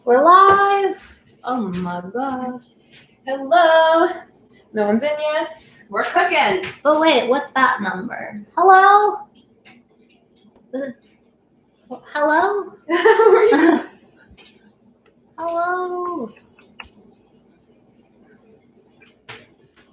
We're live. Oh my god. Hello. No one's in yet. We're cooking. But wait, what's that number? Hello? Hello? Hello?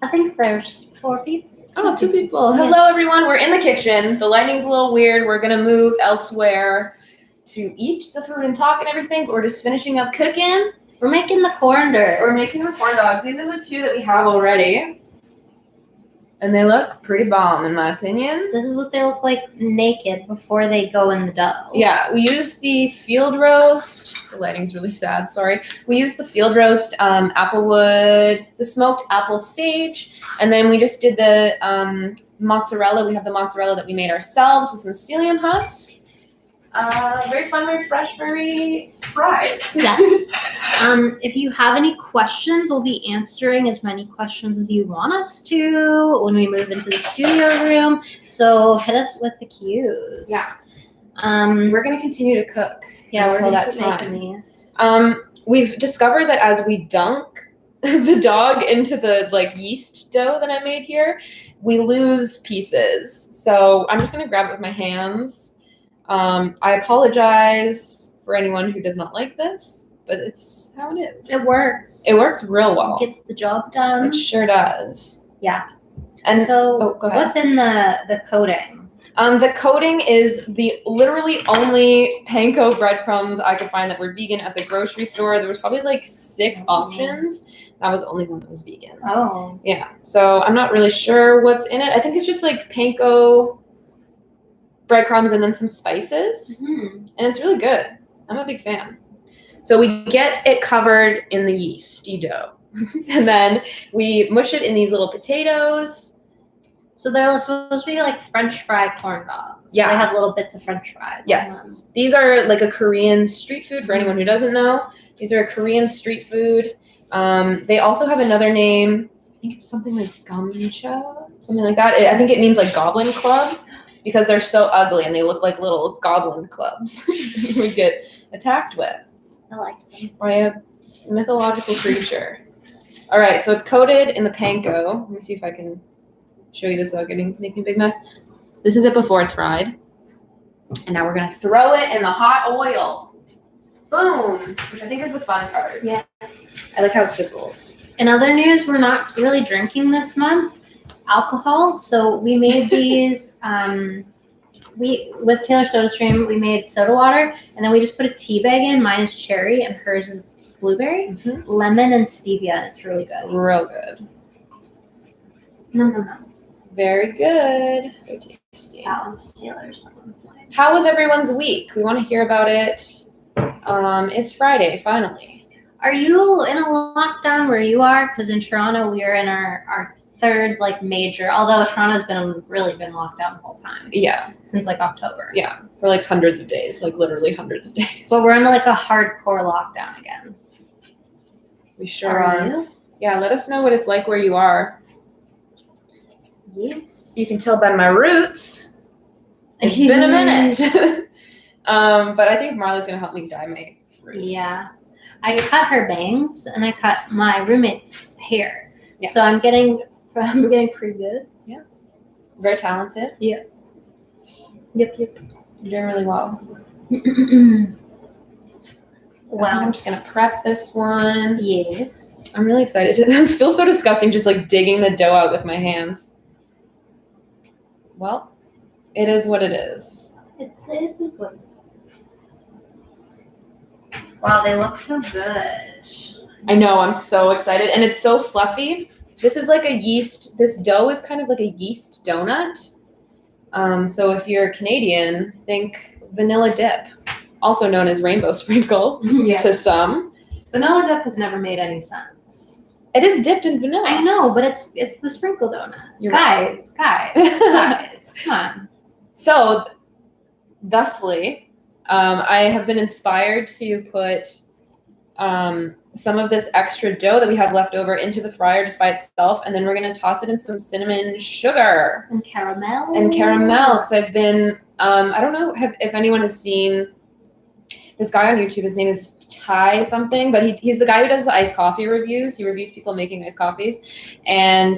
I think there's 4 people. Oh, 2 people. Yes. Hello, everyone. We're in the kitchen. The lighting's a little weird. We're going to move elsewhere to eat the food and talk and everything, but we're just finishing up cooking. We're making the corn dogs. We're making the corn dogs. These are the 2 that we have already. And they look pretty bomb, in my opinion. This is what they look like naked before they go in the dough. Yeah, we used the field roast. The lighting's really sad, sorry. We used the field roast applewood, the smoked apple sage, and then we just did the mozzarella. We have the mozzarella that we made ourselves with some psyllium husk. Very fun, very fresh, very fried. Yes. If you have any questions, we'll be answering as many questions as you want us to when we move into the studio room. So hit us with the cues. Yeah. We're gonna continue to cook. Yeah, we're until gonna that keep time. making these. We've discovered that as we dunk the dog into the yeast dough that I made here, we lose pieces. So I'm just gonna grab it with my hands. I apologize for anyone who does not like this, but it's how it is. It works. It works real well. It gets the job done. It sure does. Yeah. And so go ahead. what's in the coating? The coating is the literally only panko breadcrumbs I could find that were vegan at the grocery store. There was probably 6 options. That was the only one that was vegan. Oh. Yeah. So I'm not really sure what's in it. I think it's just panko breadcrumbs and then some spices. Mm-hmm. And it's really good. I'm a big fan. So we get it covered in the yeasty dough. And then we mush it in these little potatoes. So they're supposed to be French fry corn dogs. Yeah. So they have little bits of French fries. Yes. These are a Korean street food for anyone who doesn't know. These are a Korean street food. They also have another name. I think it's something like gumcha, something like that. I think it means goblin club because they're so ugly and they look like little goblin clubs you would get attacked with. I like them. By a mythological creature. All right, so it's coated in the panko. Let me see if I can show you this without making a big mess. This is it before it's fried. And now we're going to throw it in the hot oil. Boom, which I think is the fun part. Yeah. I like how it sizzles. In other news, we're not really drinking this month alcohol, so we made these with Taylor SodaStream, we made soda water, and then we just put a tea bag in. Mine is cherry and hers is blueberry, lemon, and stevia, and it's really good. Real good. No. Very good. Very tasty. That one's Taylor's. How was everyone's week? We want to hear about it. It's Friday, finally. Are you in a lockdown where you are? Because in Toronto, we are in our third major, although Toronto's really been locked down the whole time. Yeah. Since October. Yeah, for hundreds of days, literally hundreds of days. But we're in a hardcore lockdown again. We sure are. Yeah, let us know what it's like where you are. Yes. You can tell by my roots. It's been a minute. But I think Marla's gonna help me dye my roots. Yeah. I cut her bangs and I cut my roommate's hair. Yeah. So I'm getting pretty good. Yeah. Very talented. Yeah. Yep. You're doing really well. Wow. I'm just gonna prep this one. Yes. I'm really excited. It feels so disgusting just digging the dough out with my hands. Well, it is what it is. It is what it is. Wow, they look so good. I know, I'm so excited. And it's so fluffy. This is this dough is kind of like a yeast donut. So if you're Canadian, think vanilla dip, also known as rainbow sprinkle to some. Vanilla dip has never made any sense. It is dipped in vanilla. I know, but it's the sprinkle donut. Guys, come on. So, thusly, I have been inspired to put some of this extra dough that we have left over into the fryer just by itself, and then we're going to toss it in some cinnamon sugar. And caramel. Because I've been, I don't know if anyone has seen this guy on YouTube. His name is Ty something, but he's the guy who does the iced coffee reviews. He reviews people making iced coffees, and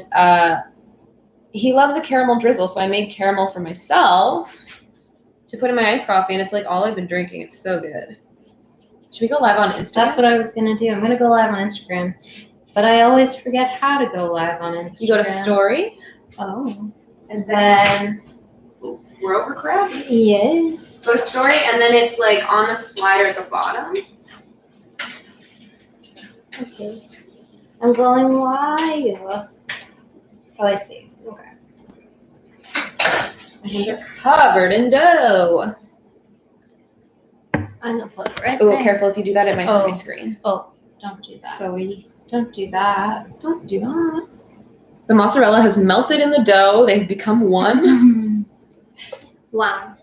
he loves a caramel drizzle. So I made caramel for myself to put in my iced coffee, and it's like all I've been drinking. It's so good. Should we go live on Instagram? That's what I was gonna do. I'm gonna go live on Instagram, but I always forget how to go live on Instagram. You go to story. Oh. And then we're over crab. Yes. Go to story, and then it's like on the slider at the bottom. Okay. I'm going live. Oh, I see. Okay. My hands are covered in dough. I'm gonna put it right Oh, there. careful if you do that, it might hurt Oh. my screen. Oh, don't do that. Sorry. Don't do that. Don't do that. The mozzarella has melted in the dough. They've become one. Wow.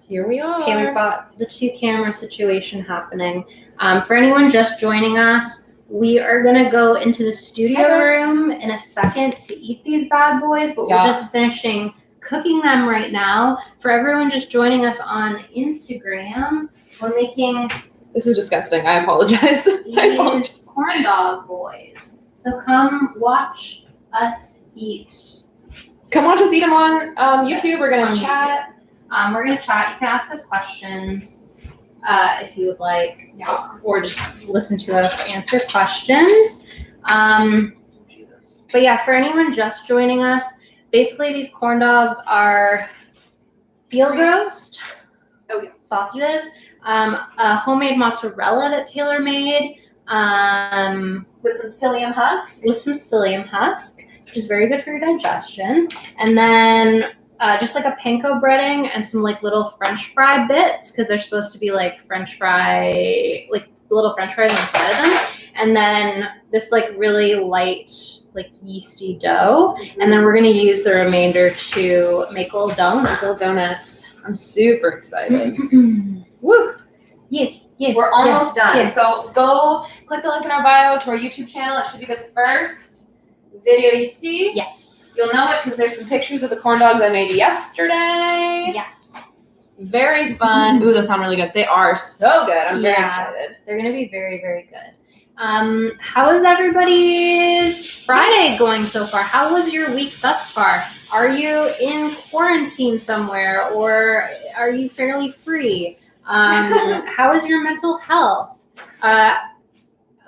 Here we are. Okay, we've got the 2-camera situation happening. For anyone just joining us, we are gonna go into the studio room in a second to eat these bad boys, but Yeah. we're just finishing cooking them right now. For everyone just joining us on Instagram, we're making This is disgusting. I apologize. I apologize. these corn dog boys. So come watch us eat. Come watch us eat them on YouTube. Yes, We're gonna on chat. We're gonna chat. You can ask us questions if you would like, or just listen to us answer questions. But yeah, for anyone just joining us, basically these corn dogs are field roast sausages, a homemade mozzarella that Taylor made, With some psyllium husk. with some psyllium husk, which is very good for your digestion, and then just like a panko breading and some like little French fry bits, because they're supposed to be like French fry, like little French fries on the side of them, and then this like really light, like yeasty dough, and then we're gonna use the remainder to make little donuts. Little donuts. I'm super excited. Woo! Yes, yes. We're almost yes, done. yes. So go click the link in our bio to our YouTube channel. It should be the first video you see. yes, You'll know it because there's some pictures of the corn dogs I made yesterday. yes. Very fun. Ooh, those sound really good. They are so good. I'm very Yeah. excited. They're gonna be very, very good. How is everybody's Friday going so far? How was your week thus far? Are you in quarantine somewhere, or are you fairly free? How is your mental health?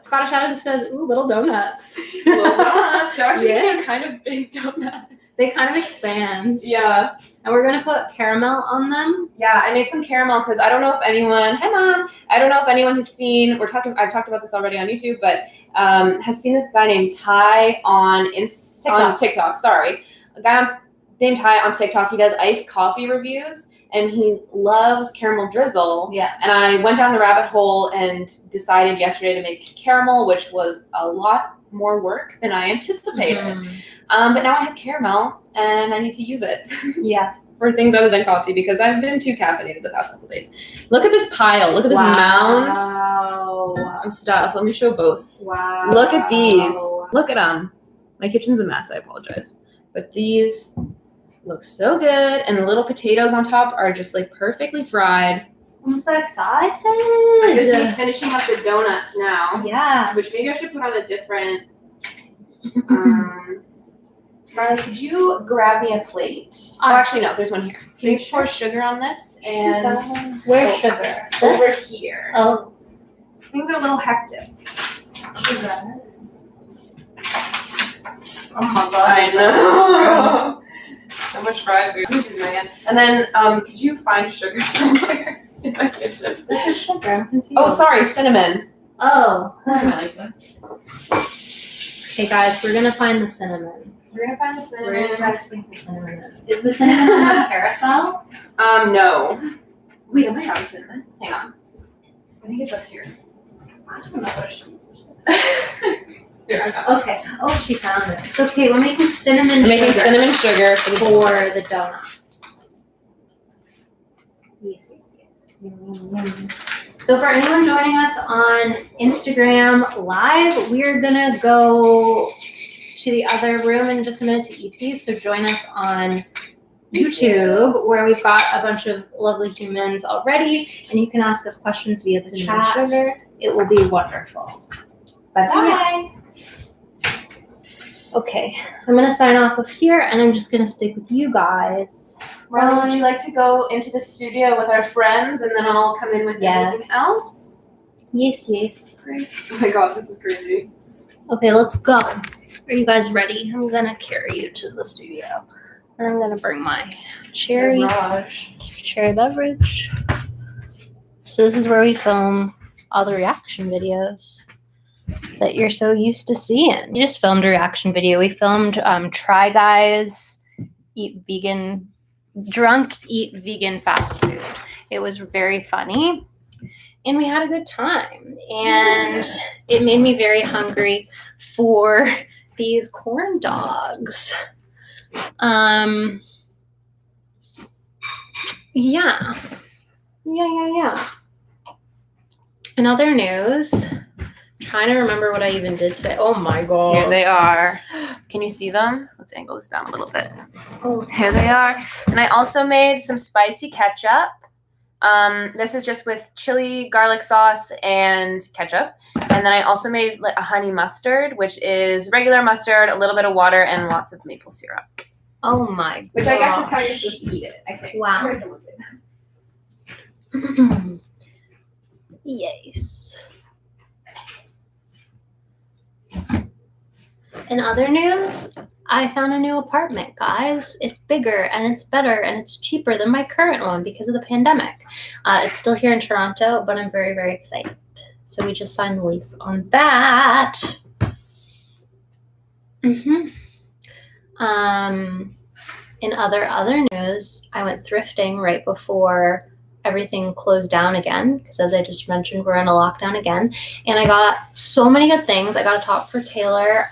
Scottish Adam says, "Ooh, little donuts." Little donuts. They're actually Yes. kind of big donuts. They kind of expand, Yeah. and we're gonna put caramel on them. Yeah, I made some caramel because I don't know if anyone, hi Mom, I don't know if anyone has seen, I've talked about this already on YouTube, but has seen this guy named Ty on TikTok, sorry. A guy named Ty on TikTok, he does iced coffee reviews, and he loves caramel drizzle. Yeah. And I went down the rabbit hole and decided yesterday to make caramel, which was a lot more work than I anticipated. But now I have caramel, and I need to use it. Yeah. For things other than coffee, because I've been too caffeinated the past couple days. Look at this pile. Look at this mound of stuff. Let me show both. Wow. Look at these. Look at them. My kitchen's a mess. I apologize. But these look so good. And the little potatoes on top are just like perfectly fried. I'm so excited. I'm just finishing up the donuts now. Yeah. Which maybe I should put on a different... Marley, could you grab me a plate? Oh, actually, no. There's one here. Can you pour sugar on this? And Where's sugar? over This? here. Oh. Things are a little hectic. Sugar. Oh my god. I know. So much fried food, man. And then, could you find sugar somewhere in my kitchen? This is sugar. I'm confused. Oh, sorry, cinnamon. Oh. I like this. Okay, guys, we're gonna find the cinnamon. We're gonna find the We're gonna cinnamon. try to think the cinnamon is the cinnamon on the carousel? No. Wait, I might have a cinnamon. Hang on. I think it's up here. I don't know what it is. Here, I got it. Okay. Oh, she found it. So, okay, we're making cinnamon I'm making sugar cinnamon sugar for the donuts. Yes, yes, yes. So for anyone joining us on Instagram Live, we're gonna go to the other room in just a minute to eat these. So join us on YouTube, where we've got a bunch of lovely humans already, and you can ask us questions via the chat. It will be wonderful. Bye-bye. Okay, I'm gonna sign off of here, and I'm just gonna stick with you guys. Marley, would you like to go into the studio with our friends, and then I'll come in with everything else? Yes. Great. Oh my god, this is crazy. Okay, let's go. Are you guys ready? I'm gonna carry you to the studio, and I'm gonna bring my cherry beverage. So this is where we film all the reaction videos that you're so used to seeing. We just filmed a reaction video. We filmed Try Guys eat vegan fast food. It was very funny, and we had a good time. And it made me very hungry for these corn dogs. Yeah. In other news, trying to remember what I even did today. Oh my god. Here they are. Can you see them? Let's angle this down a little bit. Oh. Here they are. And I also made some spicy ketchup. This is just with chili, garlic sauce, and ketchup. And then I also made a honey mustard, which is regular mustard, a little bit of water, and lots of maple syrup. Oh my god. Which I guess is how you're supposed to eat it, I think. Wow. Yes. In other news, I found a new apartment, guys. It's bigger and it's better and it's cheaper than my current one because of the pandemic. It's still here in Toronto, but I'm very, very excited. So we just signed the lease on that. In other news, I went thrifting right before everything closed down again, because as I just mentioned, we're in a lockdown again. And I got so many good things. I got a top for Taylor.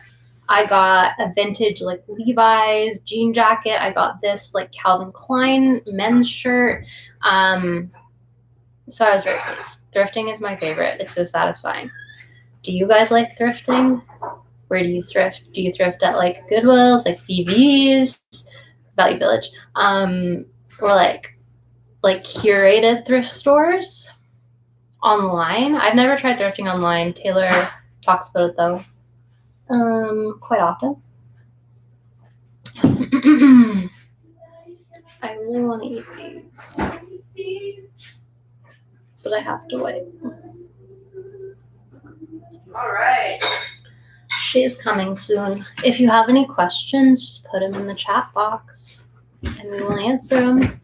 I got a vintage like Levi's jean jacket. I got this like Calvin Klein men's shirt. So I was very pleased. Thrifting is my favorite. It's so satisfying. Do you guys like thrifting? Where do you thrift? Do you thrift at like Goodwill's, like BV's, Value Village, or like curated thrift stores online? I've never tried thrifting online. Taylor talks about it though. Quite often. I really want to eat these, but I have to wait. All right. She is coming soon. If you have any questions, just put them in the chat box, and we will answer them.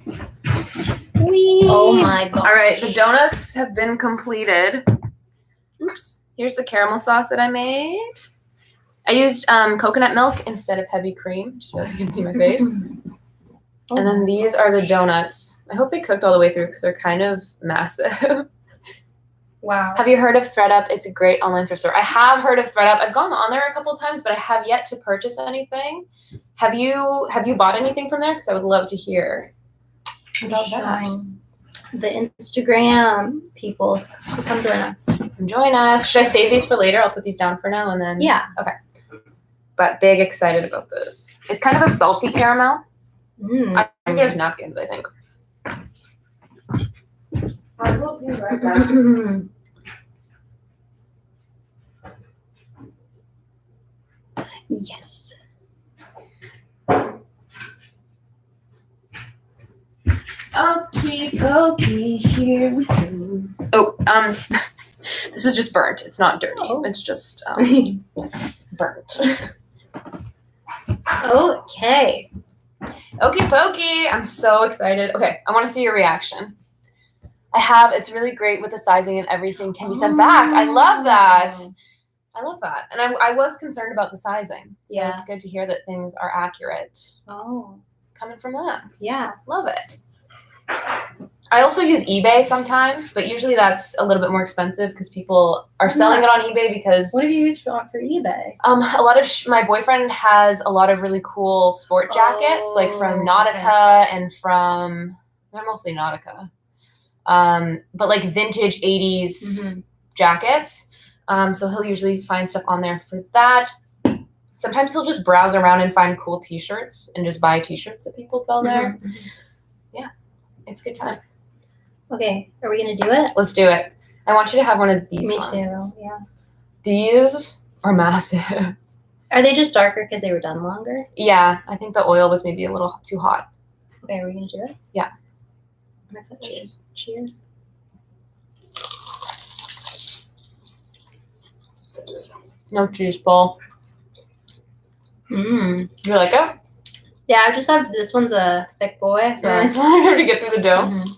Oh my god! All right, the donuts have been completed. Oops. Here's the caramel sauce that I made. I used coconut milk instead of heavy cream, just so you can see my face. And then these are the donuts. I hope they cooked all the way through because they're kind of massive. Wow. Have you heard of ThredUp? It's a great online thrift store. I have heard of ThredUp. I've gone on there a couple of times, but I have yet to purchase anything. Have you bought anything from there? Because I would love to hear about that. The Instagram people to come join us. Join us. Should I save these for later? I'll put these down for now and then. Yeah. Okay. But big excited about this. It's kind of a salty caramel. I think there's napkins, I think. I will be right back. Yes. Okay, here we go. Oh, this is just burnt. It's not dirty. Oh. It's just burnt. Okay. Okie pokey. I'm so excited. Okay, I want to see your reaction. It's really great with the sizing and everything can be sent back. I love that. And I was concerned about the sizing. So it's good to hear that things are accurate. Oh. Coming from them. Yeah. Love it. I also use eBay sometimes, but usually that's a little bit more expensive because people are selling it on eBay because... What have you used for eBay? A lot of... my boyfriend has a lot of really cool sport jackets, like from Nautica and from... They're mostly Nautica. But like vintage 80s jackets. So he'll usually find stuff on there for that. sometimes he'll just browse around and find cool t-shirts and just buy t-shirts that people sell there. Mhm. Yeah, it's a good time. Okay, are we gonna do it? Let's do it. I want you to have one of these Me ones. too. Yeah. These are massive. Are they just darker because they were done longer? Yeah, I think the oil was maybe a little too hot. Okay, are we gonna do it? Yeah. I'm excited. Cheers. Cheers. No cheese ball. Mmm. You like it? Yeah, I just have this one's a thick boy, so. I have to get through the dough. Mhm.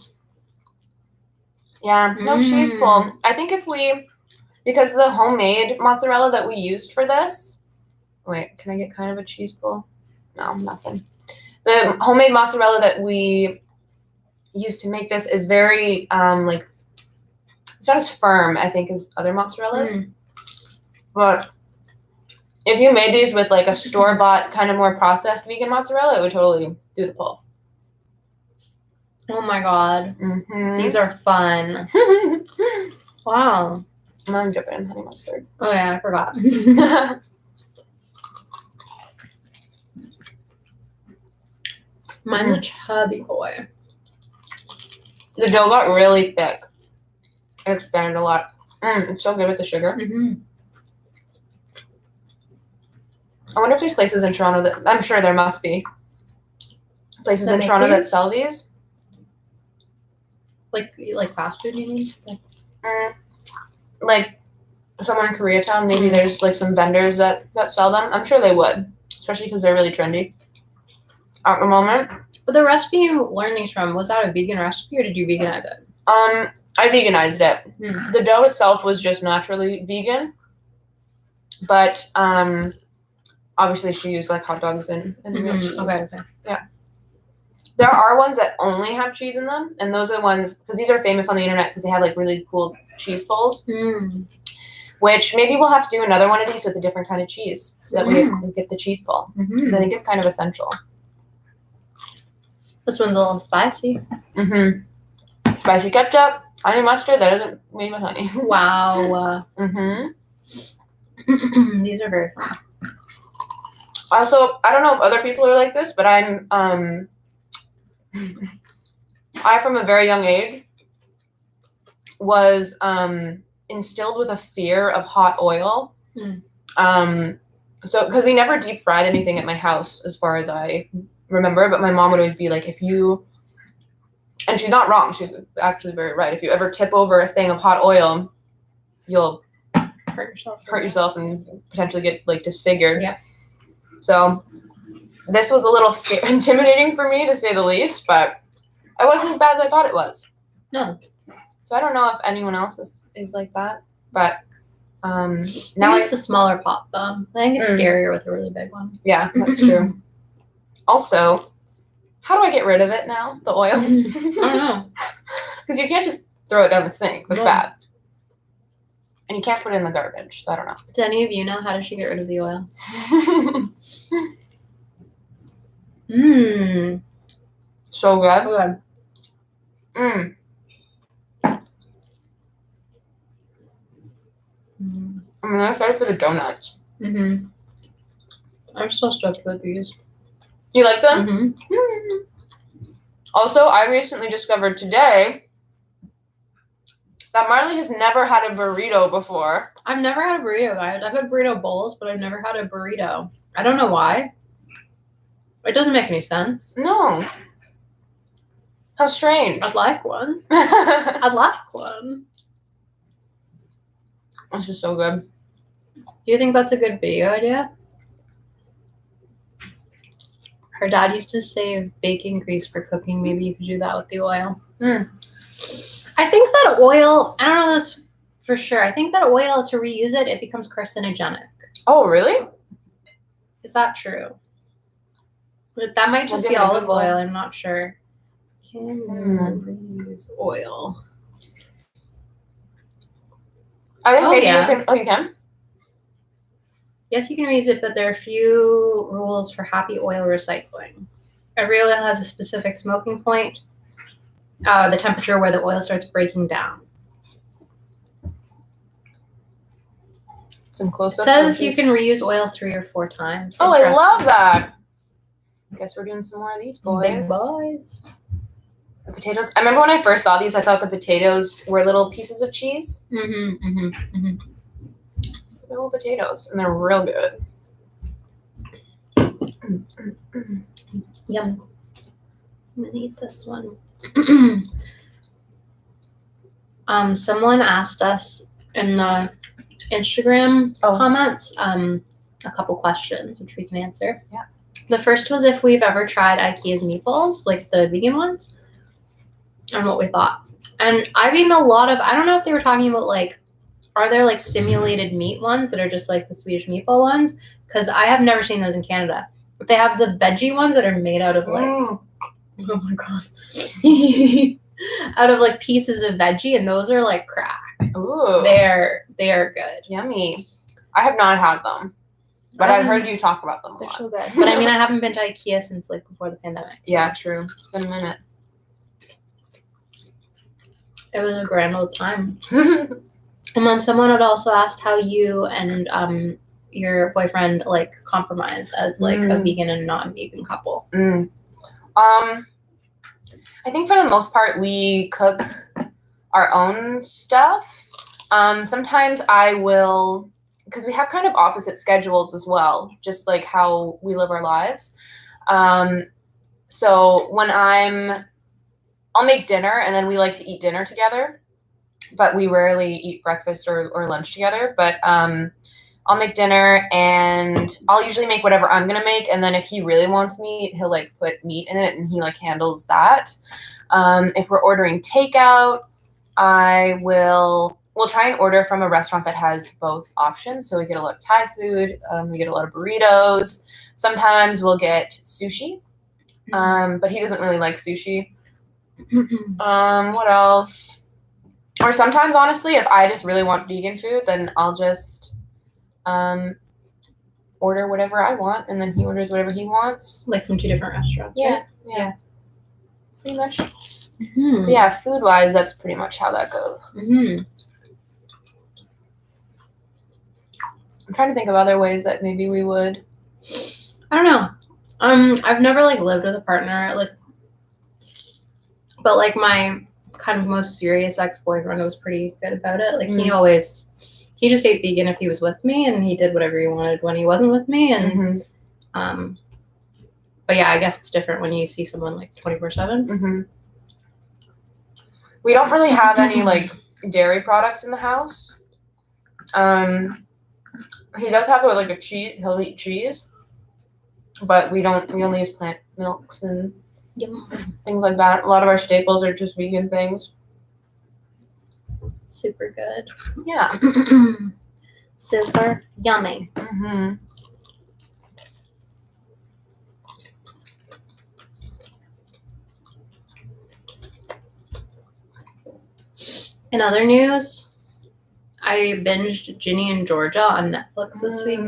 Yeah, no cheese ball. I think because the homemade mozzarella that we used for this. Wait, can I get kind of a cheese ball? No, nothing. The homemade mozzarella that we used to make this is very like, it's not as firm, I think, as other mozzarellas. Mm. But if you made these with like a store-bought kind of more processed vegan mozzarella, it would totally do the pull. Oh my god. Mm-hmm. These are fun. Wow. I'm gonna dip it in honey mustard. Oh yeah, I forgot. Mine's a chubby boy. The dough got really thick. It expanded a lot. It's so good with the sugar. Mm-hmm. I wonder if there's places in Toronto that, I'm sure there must be places That in make Toronto that these? sell these. Like fast food, you mean? Like somewhere in Koreatown, maybe there's like some vendors that sell them. I'm sure they would, especially because they're really trendy at the moment. But the recipe you learned these from, was that a vegan recipe or did you veganize it? I veganized it. Hmm. The dough itself was just naturally vegan, but obviously she used like hot dogs and real cheese. Okay. There are ones that only have cheese in them, and those are the ones, because these are famous on the internet because they have like really cool cheese pulls, which maybe we'll have to do another one of these with a different kind of cheese so that we get the cheese pull, because I think it's kind of essential. This one's a little spicy. Spicy ketchup, honey mustard, that isn't made with honey. Wow. These are very fun. Also, I don't know if other people are like this, but I, from a very young age, was instilled with a fear of hot oil. So, because we never deep fried anything at my house, as far as I remember, but my mom would always be like, and she's not wrong, she's actually very right, if you ever tip over a thing of hot oil, you'll hurt yourself and potentially get like disfigured. Yeah. So this was a little intimidating for me, to say the least, but it wasn't as bad as I thought it was. No. So I don't know if anyone else is like that, but now it's a smaller pot though. I think it's scarier with a really big one. Yeah, that's true. Also, how do I get rid of it now? The oil? I don't know. Because you can't just throw it down the sink. It's bad. And you can't put it in the garbage, so I don't know. Do any of you know how does she get rid of the oil? So good. Good. I'm excited for the donuts. I'm still stoked with these. You like them? Also, I recently discovered today that Marley has never had a burrito before. I've never had a burrito, guys. I've had burrito bowls, but I've never had a burrito. I don't know why. It doesn't make any sense. No. How strange. I'd like one. I'd like one. This is so good. Do you think that's a good video idea? Her dad used to save bacon grease for cooking. Maybe you could do that with the oil. I think that oil, I don't know this for sure. I think that oil, to reuse it, it becomes carcinogenic. Oh, really? Is that true? But that might just be olive oil. I'm not sure. Can you reuse oil? I think maybe you can. Oh, you can? Yes, you can reuse it, but there are a few rules for happy oil recycling. Every oil has a specific smoking point, the temperature where the oil starts breaking down. Some close It ups. says you can reuse oil 3 or 4 times. Oh, I love that. I guess we're doing some more of these boys. Big boys. The potatoes. I remember when I first saw these, I thought the potatoes were little pieces of cheese. They're Little potatoes, and they're real good. Yum. I'm gonna eat this one. Someone asked us in the Instagram comments a couple questions, which we can answer. Yeah. The first was if we've ever tried IKEA's meatballs, like the vegan ones, and what we thought. And I've eaten a lot of, I don't know if they were talking about like, are there like simulated meat ones that are just like the Swedish meatball ones? Because I have never seen those in Canada. But they have the veggie ones that are made out of like, oh my God, out of like pieces of veggie, and those are like crack. Ooh. They are good. Yummy. I have not had them, but I've heard you talk about them a They're lot. so good. But I mean, I haven't been to IKEA since like before the pandemic. So. Yeah, true. It's been a minute. It was a grand old time. And then someone had also asked how you and your boyfriend like compromise as like a vegan and non-vegan couple. I think for the most part we cook our own stuff. Sometimes I will, because we have kind of opposite schedules as well, just like how we live our lives. So when I'll make dinner, and then we like to eat dinner together, but we rarely eat breakfast or lunch together. But I'll make dinner, and I'll usually make whatever I'm gonna make, and then if he really wants meat, he'll like put meat in it, and he like handles that. If we're ordering takeout, we'll try and order from a restaurant that has both options. So we get a lot of Thai food, we get a lot of burritos. Sometimes we'll get sushi, but he doesn't really like sushi. What else? Or sometimes, honestly, if I just really want vegan food, then I'll just order whatever I want, and then he orders whatever he wants. Like from 2 different restaurants. Yeah, right? yeah. Pretty much. Mm-hmm. Yeah, food-wise, that's pretty much how that goes. Mm-hmm. I'm trying to think of other ways that maybe we would. I don't know. I've never like lived with a partner, like, but like my kind of most serious ex-boyfriend was pretty good about it. Like he just ate vegan if he was with me, and he did whatever he wanted when he wasn't with me. And but yeah, I guess it's different when you see someone like 24/7. We don't really have any like dairy products in the house. He does have like a cheese. He'll eat cheese, but we only use plant milks and things like that. A lot of our staples are just vegan things. Super good. Yeah. Super yummy. In other news, I binged Ginny and Georgia on Netflix this week.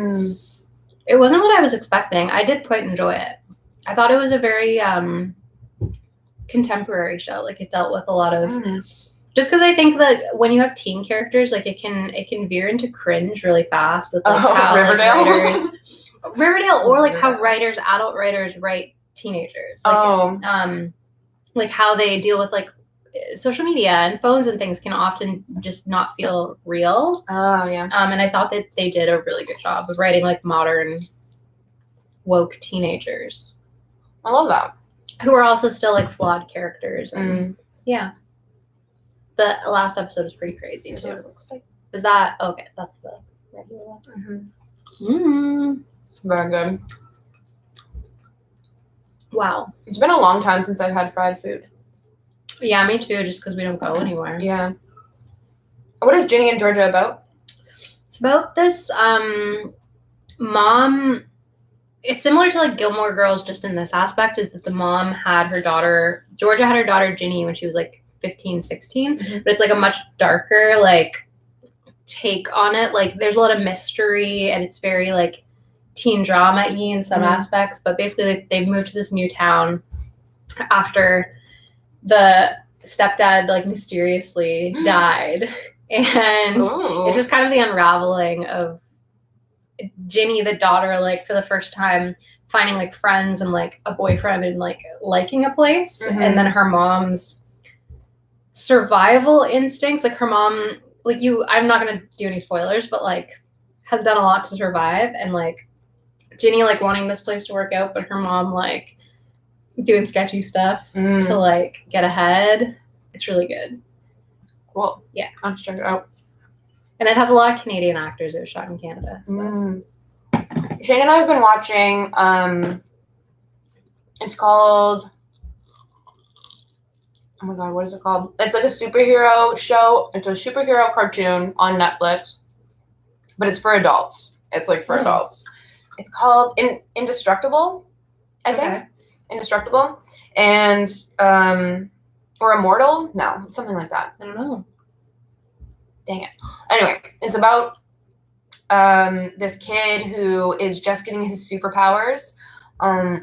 It wasn't what I was expecting. I did quite enjoy it. I thought it was a very contemporary show. Like it dealt with a lot of just because I think that when you have teen characters, like it can veer into cringe really fast with like how Riverdale? Like, Riverdale, or like how adult writers write teenagers. Like, like how they deal with like social media and phones and things can often just not feel real. And I thought that they did a really good job of writing like modern woke teenagers. I love that. Who are also still like flawed characters. And yeah. The last episode was pretty crazy too. What it looks like. Is that okay? That's the regular one. Very good. Wow. It's been a long time since I've had fried food. Yeah, me too, just because we don't go anywhere. Yeah. What is Ginny and Georgia about? It's about this mom. It's similar to like Gilmore Girls, just in this aspect, is that the mom had her daughter, Georgia had her daughter Ginny when she was like 15, 16. But it's like a much darker like take on it. Like there's a lot of mystery, and it's very like teen drama-y in some aspects. But basically like, they've moved to this new town after the stepdad like mysteriously died, and it's just kind of the unraveling of Ginny, the daughter, like for the first time finding like friends and like a boyfriend and like liking a place, and then her mom's survival instincts, like her mom, like I'm not gonna do any spoilers, but like has done a lot to survive, and like Ginny like wanting this place to work out, but her mom like doing sketchy stuff to like get ahead. It's really good. Cool. Yeah. I'll have to check it out. And it has a lot of Canadian actors. It was shot in Canada. So. Shane and I have been watching, it's called, oh my god, what is it called? It's like a superhero show. It's a superhero cartoon on Netflix, but it's for adults. It's like for adults. It's called Indestructible, I think. Indestructible. And, or Immortal? No, it's something like that. I don't know. Dang it. Anyway, it's about this kid who is just getting his superpowers.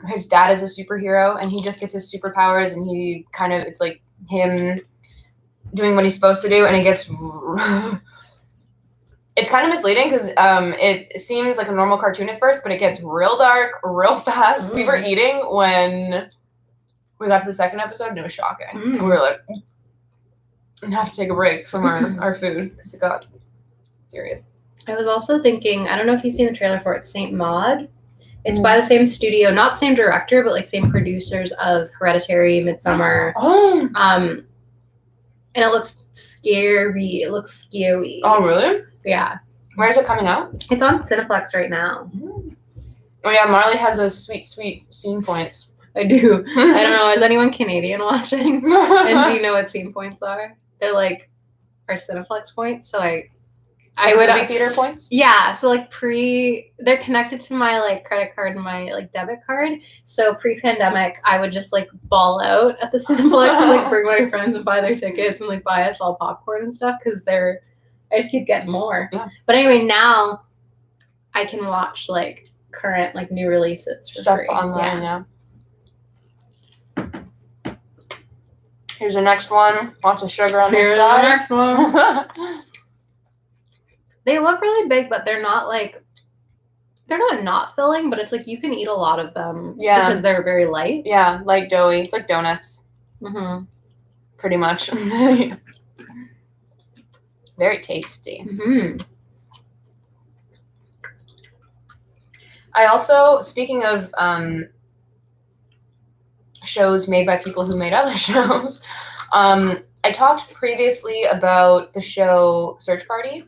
His dad is a superhero, and he just gets his superpowers, and he kind of, it's like him doing what he's supposed to do, and it gets, it's kind of misleading because it seems like a normal cartoon at first, but it gets real dark real fast. We were eating when we got to the second episode, and it was shocking. And we were like, we have to take a break from our food because it got serious. I was also thinking, I don't know if you've seen the trailer for it, Saint Maud. It's by the same studio, not same director, but like same producers of Hereditary, Midsommar. And it looks scary. It looks scary. Oh, really? Yeah. Where is it coming out? It's on Cineplex right now. Oh, yeah, Marley has those sweet, sweet scene points. I do. I don't know. Is anyone Canadian watching? And do you know what scene points are? They're like our Cineplex points. So I would movie theater points. Yeah, so like they're connected to my like credit card and my like debit card. So pre-pandemic, I would just like ball out at the Cineplex and like bring my friends and buy their tickets and like buy us all popcorn and stuff because I just keep getting more. Yeah. But anyway, now I can watch like current like new releases for stuff free. online. Yeah. Here's the next one. Lots of sugar on this side. The next one. They look really big, but they're not not filling, but it's like you can eat a lot of them because they're very light. Yeah, light doughy. It's like donuts. Pretty much. Very tasty. I also, speaking of shows made by people who made other shows, I talked previously about the show Search Party,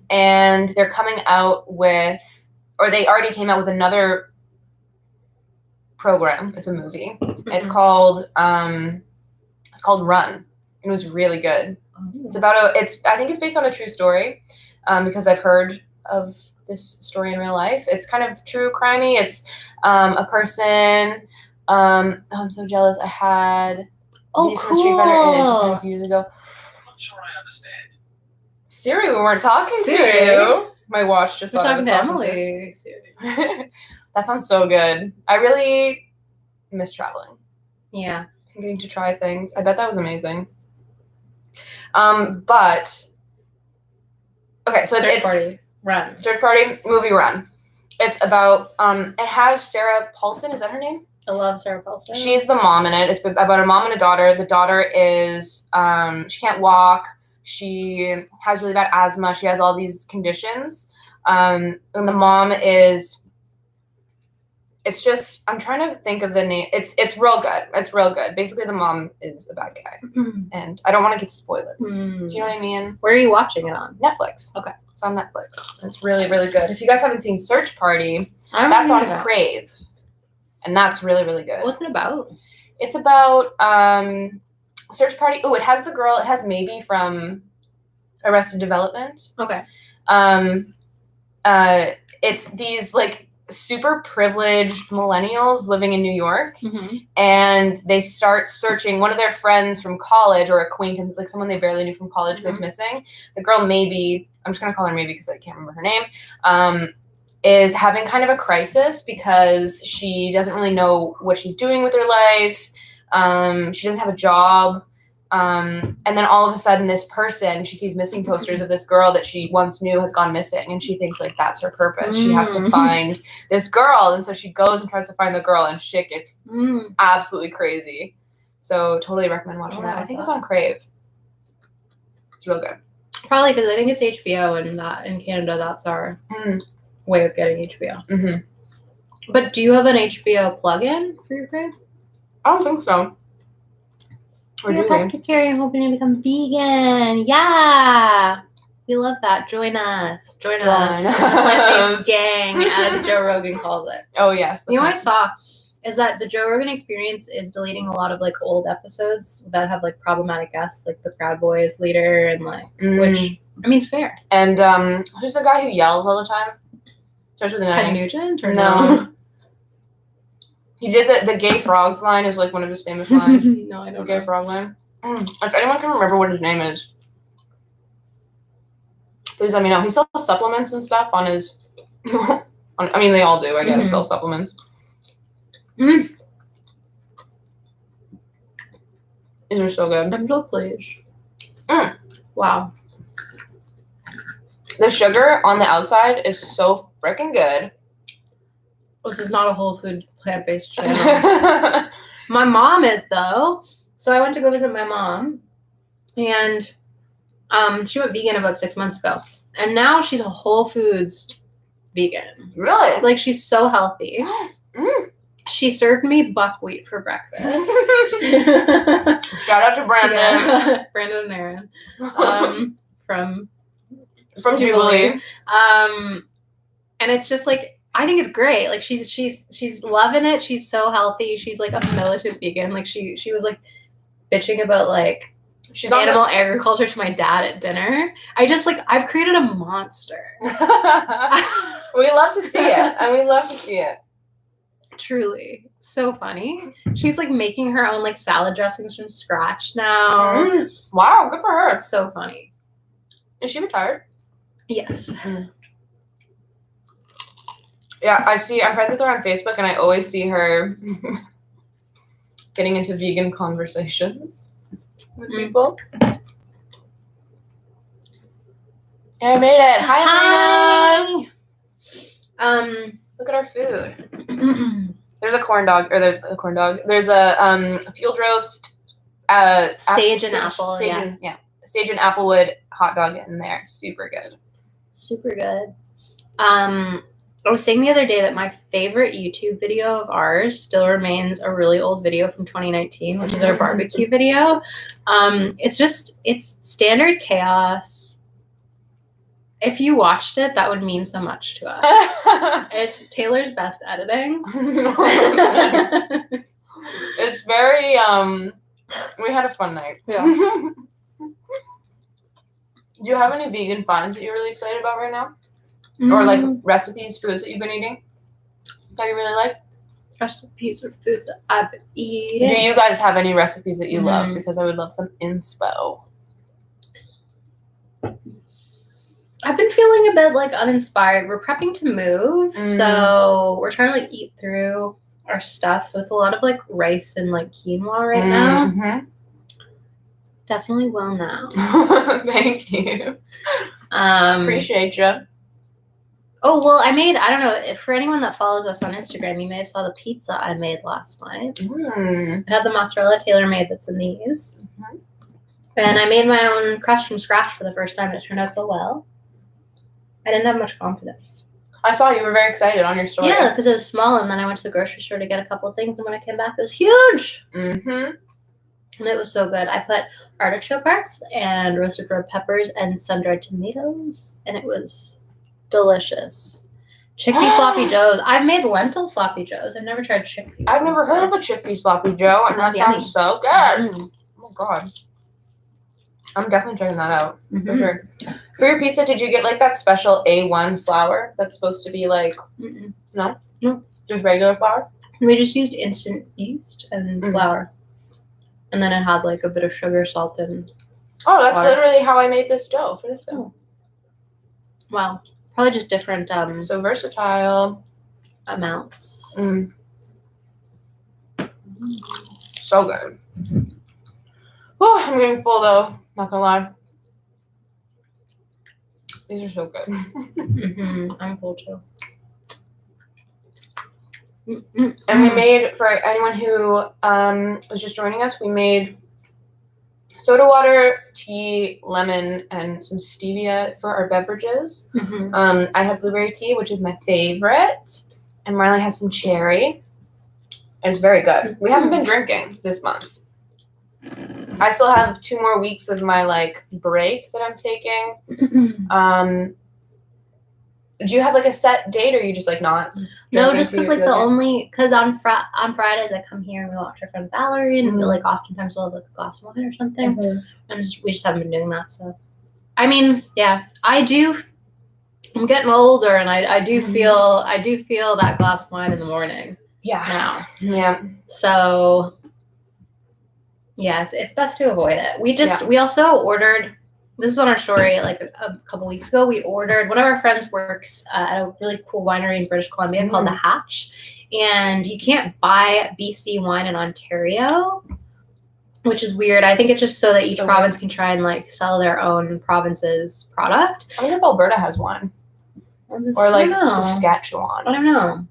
and they're coming out with, or they already came out with another program. It's a movie. It's called Run. It was really good. It's about I think it's based on a true story, because I've heard of this story in real life. It's kind of true crimey. It's a person. I'm so jealous. I had. Oh, cool. Street Fighter a few years ago. I'm sure I understand. Siri, we weren't talking Siri. to you. My watch just We're thought I was talking to talking Emily. to. That sounds so good. I really miss traveling. Yeah. And getting to try things. I bet that was amazing. But okay, so Search it's Party. Run. Search Party movie Run. It's about it has Sarah Paulson. Is that her name? I love Sarah Paulson. She's the mom in it. It's about a mom and a daughter. The daughter is, she can't walk. She has really bad asthma. She has all these conditions. And the mom is, it's just, I'm trying to think of the name. It's real good. It's real good. Basically, the mom is a bad guy. And I don't want to give spoilers. Do you know what I mean? Where are you watching it on? Netflix. Okay. It's on Netflix. It's really, really good. If you guys haven't seen Search Party, I that's on Crave. And that's really, really good. What's it about? It's about Search Party. Oh, it has the girl. It has Maybe from Arrested Development. Okay. It's these like super privileged millennials living in New York, Mm-hmm. and they start searching. One of their friends from college or acquaintance, like someone they barely knew from college, goes missing. The girl Maybe, I'm just gonna call her Maybe because I can't remember her name. Is having kind of a crisis because she doesn't really know what she's doing with her life. She doesn't have a job. And then all of a sudden, this person, she sees missing posters of this girl that she once knew has gone missing, and she thinks like that's her purpose. She has to find this girl, and so she goes and tries to find the girl, and shit gets absolutely crazy. So totally recommend watching that. I think it's on Crave. It's real good. Probably because I think it's HBO, and that in Canada, that's our way of getting HBO. Mm-hmm. But do you have an HBO plug-in for your Crave? I don't think so. Be a pescatarian hoping to become vegan. Yeah. We love that. Join us. Join us. The plant-based gang, as Joe Rogan calls it. Oh, yes. You know what I saw is that the Joe Rogan Experience is deleting a lot of like old episodes that have like problematic guests, like the Proud Boys leader and like, which, I mean, fair. And who's the guy who yells all the time? Starts with an Ted A. Nugent or No. He did the gay frogs line is like one of his famous lines. No, I don't The gay know. frog line. If anyone can remember what his name is, please let me know. He sells supplements and stuff on his. I mean, they all do, I guess, sell supplements. These are so good. I'm so pleased. Mm. Wow. The sugar on the outside is so freaking good. This is not a whole food plant-based channel. My mom is, though. So I went to go visit my mom, and she went vegan about 6 months ago. And now she's a Whole Foods vegan. Really? Like, she's so healthy. She served me buckwheat for breakfast. Shout out to Brandon. Yeah. Brandon and Aaron. From Jubilee. And it's just like, I think it's great. Like she's loving it. She's so healthy. She's like a militant vegan. Like she was like bitching about like She's animal agriculture to my dad at dinner. I've created a monster. We love to see it, and we love to see it. Truly. So funny. She's like making her own like salad dressings from scratch now. Wow, good for her. It's so funny. Is she retired? Yes. Yeah, I'm friends with her on Facebook, and I always see her getting into vegan conversations with people. Yeah, I made it. Hi, Lena. Look at our food. There's a corn dog, or corn dog. There's a field roast. Sage and apple. Sage and applewood hot dog in there. Super good. Super good. I was saying the other day that my favorite YouTube video of ours still remains a really old video from 2019, which is our barbecue video. It's standard chaos. If you watched it, that would mean so much to us. It's Taylor's best editing. It's very, we had a fun night. Yeah. Do you have any vegan finds that you're really excited about right now? Or like recipes, foods that you've been eating that you really like? Recipes or foods that I've been eating. Do you guys have any recipes that you love? Because I would love some inspo. I've been feeling a bit like uninspired. We're prepping to move, so we're trying to like eat through our stuff. So it's a lot of like rice and like quinoa right now. Definitely will now. Thank you. Appreciate you. Oh, well, I don't know, if for anyone that follows us on Instagram, you may have saw the pizza I made last night. I had the mozzarella Taylor made that's in these. And I made my own crust from scratch for the first time, and it turned out so well. I didn't have much confidence. I saw you were very excited on your story. Yeah, because it was small, and then I went to the grocery store to get a couple of things, and when I came back, it was huge! And it was so good. I put artichoke hearts and roasted red peppers and sun-dried tomatoes, and it was delicious. Chickpea sloppy joes. I've made lentil sloppy joes. I've never tried chickpea. I've never heard of a chickpea sloppy joe, and that sounds so good. Oh my god. I'm definitely checking that out. For sure. For your pizza, did you get like that special A1 flour that's supposed to be like no? Just regular flour? We just used instant yeast and flour. And then it had like a bit of sugar, salt, and that's water. literally how I made this dough for this dough. Wow. Probably just different so versatile amounts. So good. Oh, I'm getting full though. Not gonna lie. These are so good. I'm full too. And we made, for anyone who was just joining us, we made soda water, tea, lemon, and some stevia for our beverages. I have blueberry tea, which is my favorite, and Marley has some cherry. It's very good. We haven't been drinking this month. I still have 2 more weeks of my like break that I'm taking. Do you have like a set date, or are you just like not? No, drinking just till because you like feel good? because on Fridays I come here and we watch our friend Valerie, and like oftentimes we'll have like a glass of wine or something, and we just haven't been doing that. So, I mean, yeah, I'm getting older, and I do feel that glass of wine in the morning Yeah. now. Yeah. So, yeah, it's best to avoid it. We also ordered. This is on our story like a couple weeks ago. We ordered, one of our friends works at a really cool winery in British Columbia called The Hatch. And you can't buy BC wine in Ontario, which is weird. I think it's just so that each province can try and like sell their own province's product. I wonder if Alberta has one. Or like Saskatchewan. I don't know.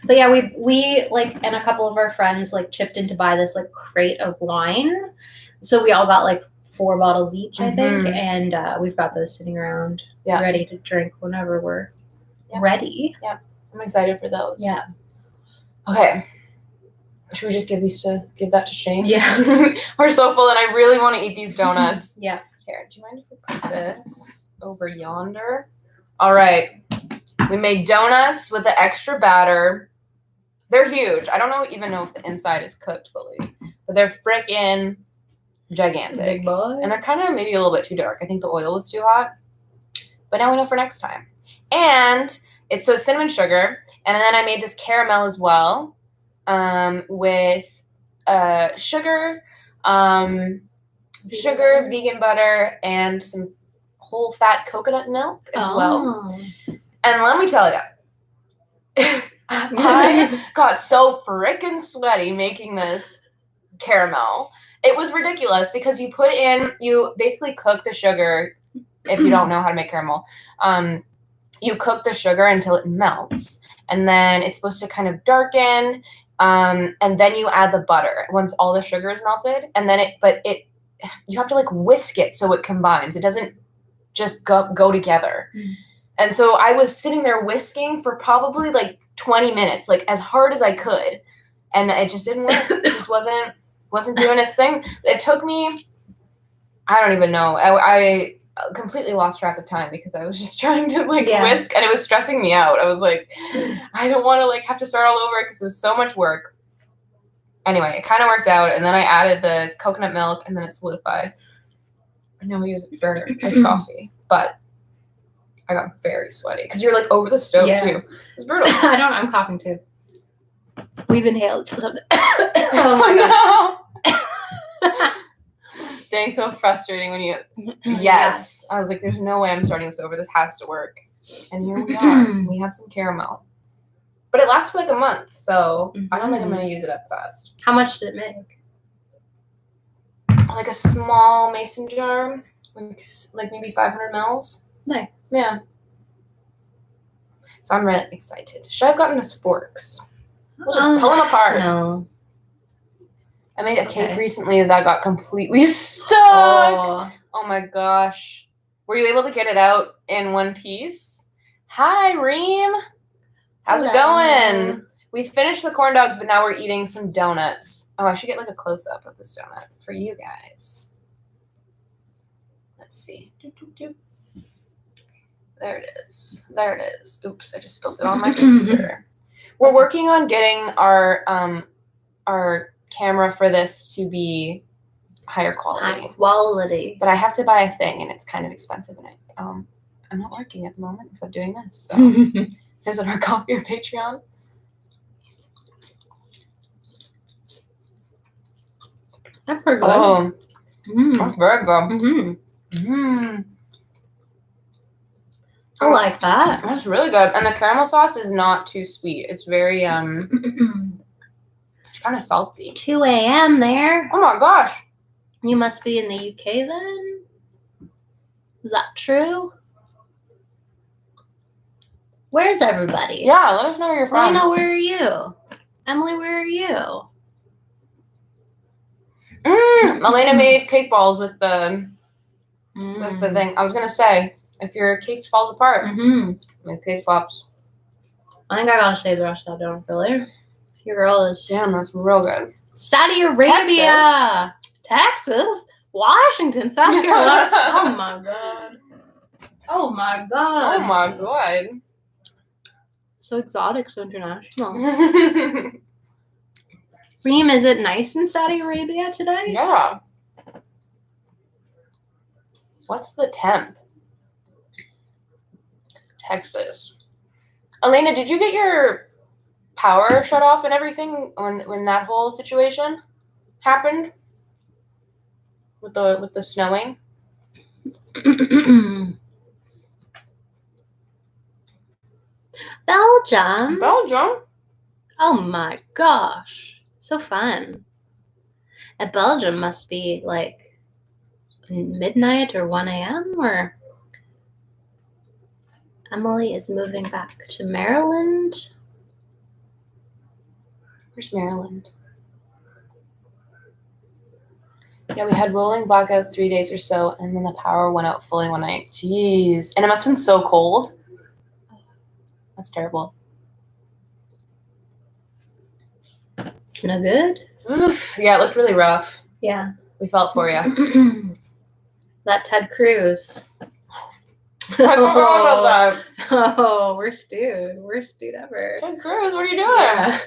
But yeah, we like, and a couple of our friends like chipped in to buy this like crate of wine. So we all got like 4 bottles each, I think, and we've got those sitting around ready to drink whenever we're ready. Yeah, I'm excited for those. Yeah. Okay. Should we just give that to Shane? Yeah. We're so full, and I really want to eat these donuts. Yeah. Here, do you mind if we put this over yonder? All right. We made donuts with the extra batter. They're huge. I don't even know if the inside is cooked fully, but they're frickin' gigantic. Big boys. And they're kind of maybe a little bit too dark. I think the oil was too hot. But now we know for next time. And it's cinnamon sugar. And then I made this caramel as well with sugar, vegan butter, and some whole fat coconut milk as well. And let me tell you, I got so freaking sweaty making this caramel. It was ridiculous because you basically cook the sugar. If you don't know how to make caramel, you cook the sugar until it melts, and then it's supposed to kind of darken, and then you add the butter once all the sugar is melted, and then you have to like whisk it so it combines. It doesn't just go together. And so I was sitting there whisking for probably like 20 minutes, like as hard as I could, and it just didn't work. It just wasn't doing its thing. It took me, I don't even know. I completely lost track of time because I was just trying to whisk, and it was stressing me out. I was like, I don't want to have to start all over because it was so much work. Anyway, it kind of worked out, and then I added the coconut milk, and then it solidified. And now we use it for iced coffee, but I got very sweaty because you're over the stove too. It was brutal. I'm coughing too. We've inhaled something. Oh my god. Dang, so frustrating when you. Yes. I was like, there's no way I'm starting this over. This has to work. And here we are. We have some caramel. But it lasts for a month, so I don't think I'm going to use it up fast. How much did it make? Like a small mason jar, like maybe 500 mils. Nice. Yeah. So I'm really excited. Should I have gotten us forks? We'll just pull them apart. No. I made a cake recently that got completely stuck. Oh my gosh. Were you able to get it out in one piece? Hi, Reem. How's it going? We finished the corn dogs, but now we're eating some donuts. Oh, I should get a close-up of this donut for you guys. Let's see. There it is. There it is. Oops, I just spilled it on my computer. We're working on getting our camera for this to be higher quality. High quality. But I have to buy a thing, and it's kind of expensive, and I'm not working at the moment except doing this. So visit our Coffee or Patreon. That's pretty good. Oh, that's very good. I like that. That's really good. And the caramel sauce is not too sweet. It's very, it's kind of salty. 2 a.m. there. Oh my gosh. You must be in the UK then? Is that true? Where's everybody? Yeah, let us know where you're from. Elena, where are you? Emily, where are you? Elena made cake balls with the thing. I was gonna say, if your cake falls apart, make cake pops. I think I gotta save the rest of that dinner for later. Your girl is Damn, that's real good. Saudi Arabia, Texas, Washington, South Carolina. Oh my god. Oh my god. Oh my god. So exotic, so international. Reem, is it nice in Saudi Arabia today? Yeah. What's the temp? Texas. Elena, did you get your power shut off and everything when that whole situation happened? With the snowing? Belgium. Belgium? Oh my gosh. So fun. At Belgium must be like midnight or 1 a.m. or Emily is moving back to Maryland. Where's Maryland? Yeah, we had rolling blackouts 3 days or so, and then the power went out fully one night. Jeez. And it must have been so cold. That's terrible. It's no good. Oof. Yeah, it looked really rough. Yeah. We felt for you. That Ted Cruz. I forgot about that. Oh, worst dude. Worst dude ever. Ted Cruz, what are you doing? Yeah.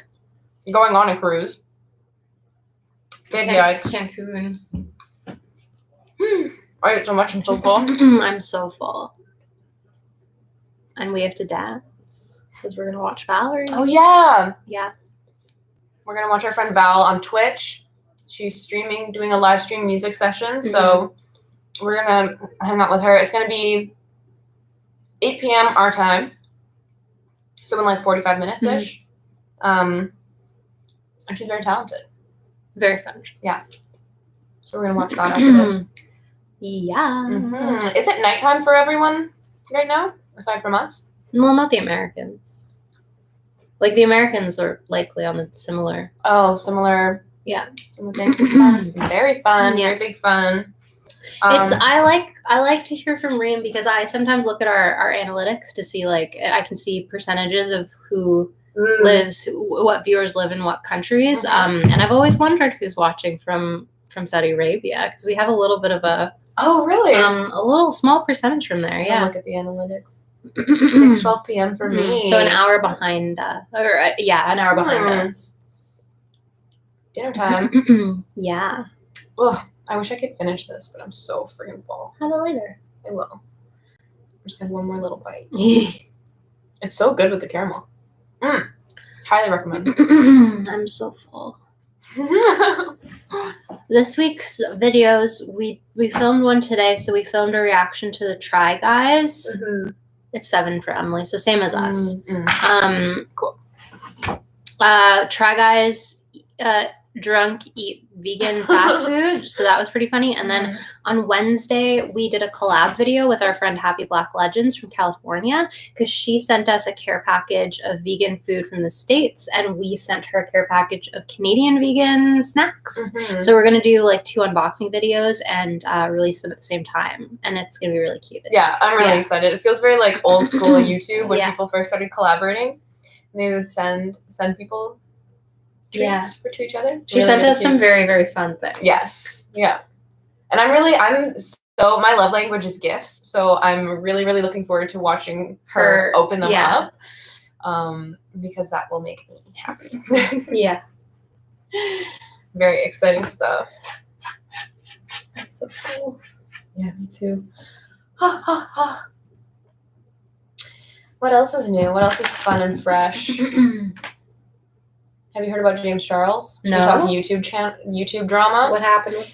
Going on a cruise. Big yikes. Cancun. I ate so much, I'm so full. I'm so full. And we have to dance because we're gonna watch Valerie. Oh yeah. Yeah. We're gonna watch our friend Val on Twitch. She's streaming, doing a live stream music session. So we're gonna hang out with her. It's gonna be 8 p.m. our time. So in like 45 minutes ish. And she's very talented. Very fun. Yeah. So we're gonna watch that after this. Yeah. Is it nighttime for everyone right now, aside from us? Well, not the Americans. Like the Americans are likely on the similar. Oh, similar. Yeah. Similar thing. Fun. Very fun. Yeah. Very big fun. It's I like to hear from Reem because I sometimes look at our analytics to see like I can see percentages of who lives, what viewers live in what countries. And I've always wondered who's watching from Saudi Arabia because we have a little bit of a Oh, really? a little small percentage from there. Yeah. Look at the analytics. 6:12 p.m. for me. So an hour behind, an hour behind us. Dinner time. Yeah. Ugh, I wish I could finish this, but I'm so freaking full. Have it later. I will. I'm just gonna have one more little bite. It's so good with the caramel. Highly recommend. I'm so full. This week's videos, we filmed one today, so we filmed a reaction to the Try Guys. It's 7 for Emily, so same as us. Cool. Try Guys drunk eat vegan fast food, so that was pretty funny. And then on Wednesday we did a collab video with our friend Happy Black Legends from California because she sent us a care package of vegan food from the States and we sent her a care package of Canadian vegan snacks. So we're gonna do like 2 unboxing videos and release them at the same time, and it's gonna be really cute. Yeah, I'm really excited. It feels very like old school YouTube when Yeah. people first started collaborating. They would send people treats for to each other. She sent us some very, very fun things. Yes. Yeah. And so my love language is gifts. So I'm really, really looking forward to watching her open them up. Because that will make me happy. Yeah. Very exciting stuff. That's so cool. Yeah, me too. What else is new? What else is fun and fresh? Have you heard about James Charles? Should we talk YouTube drama? What happened?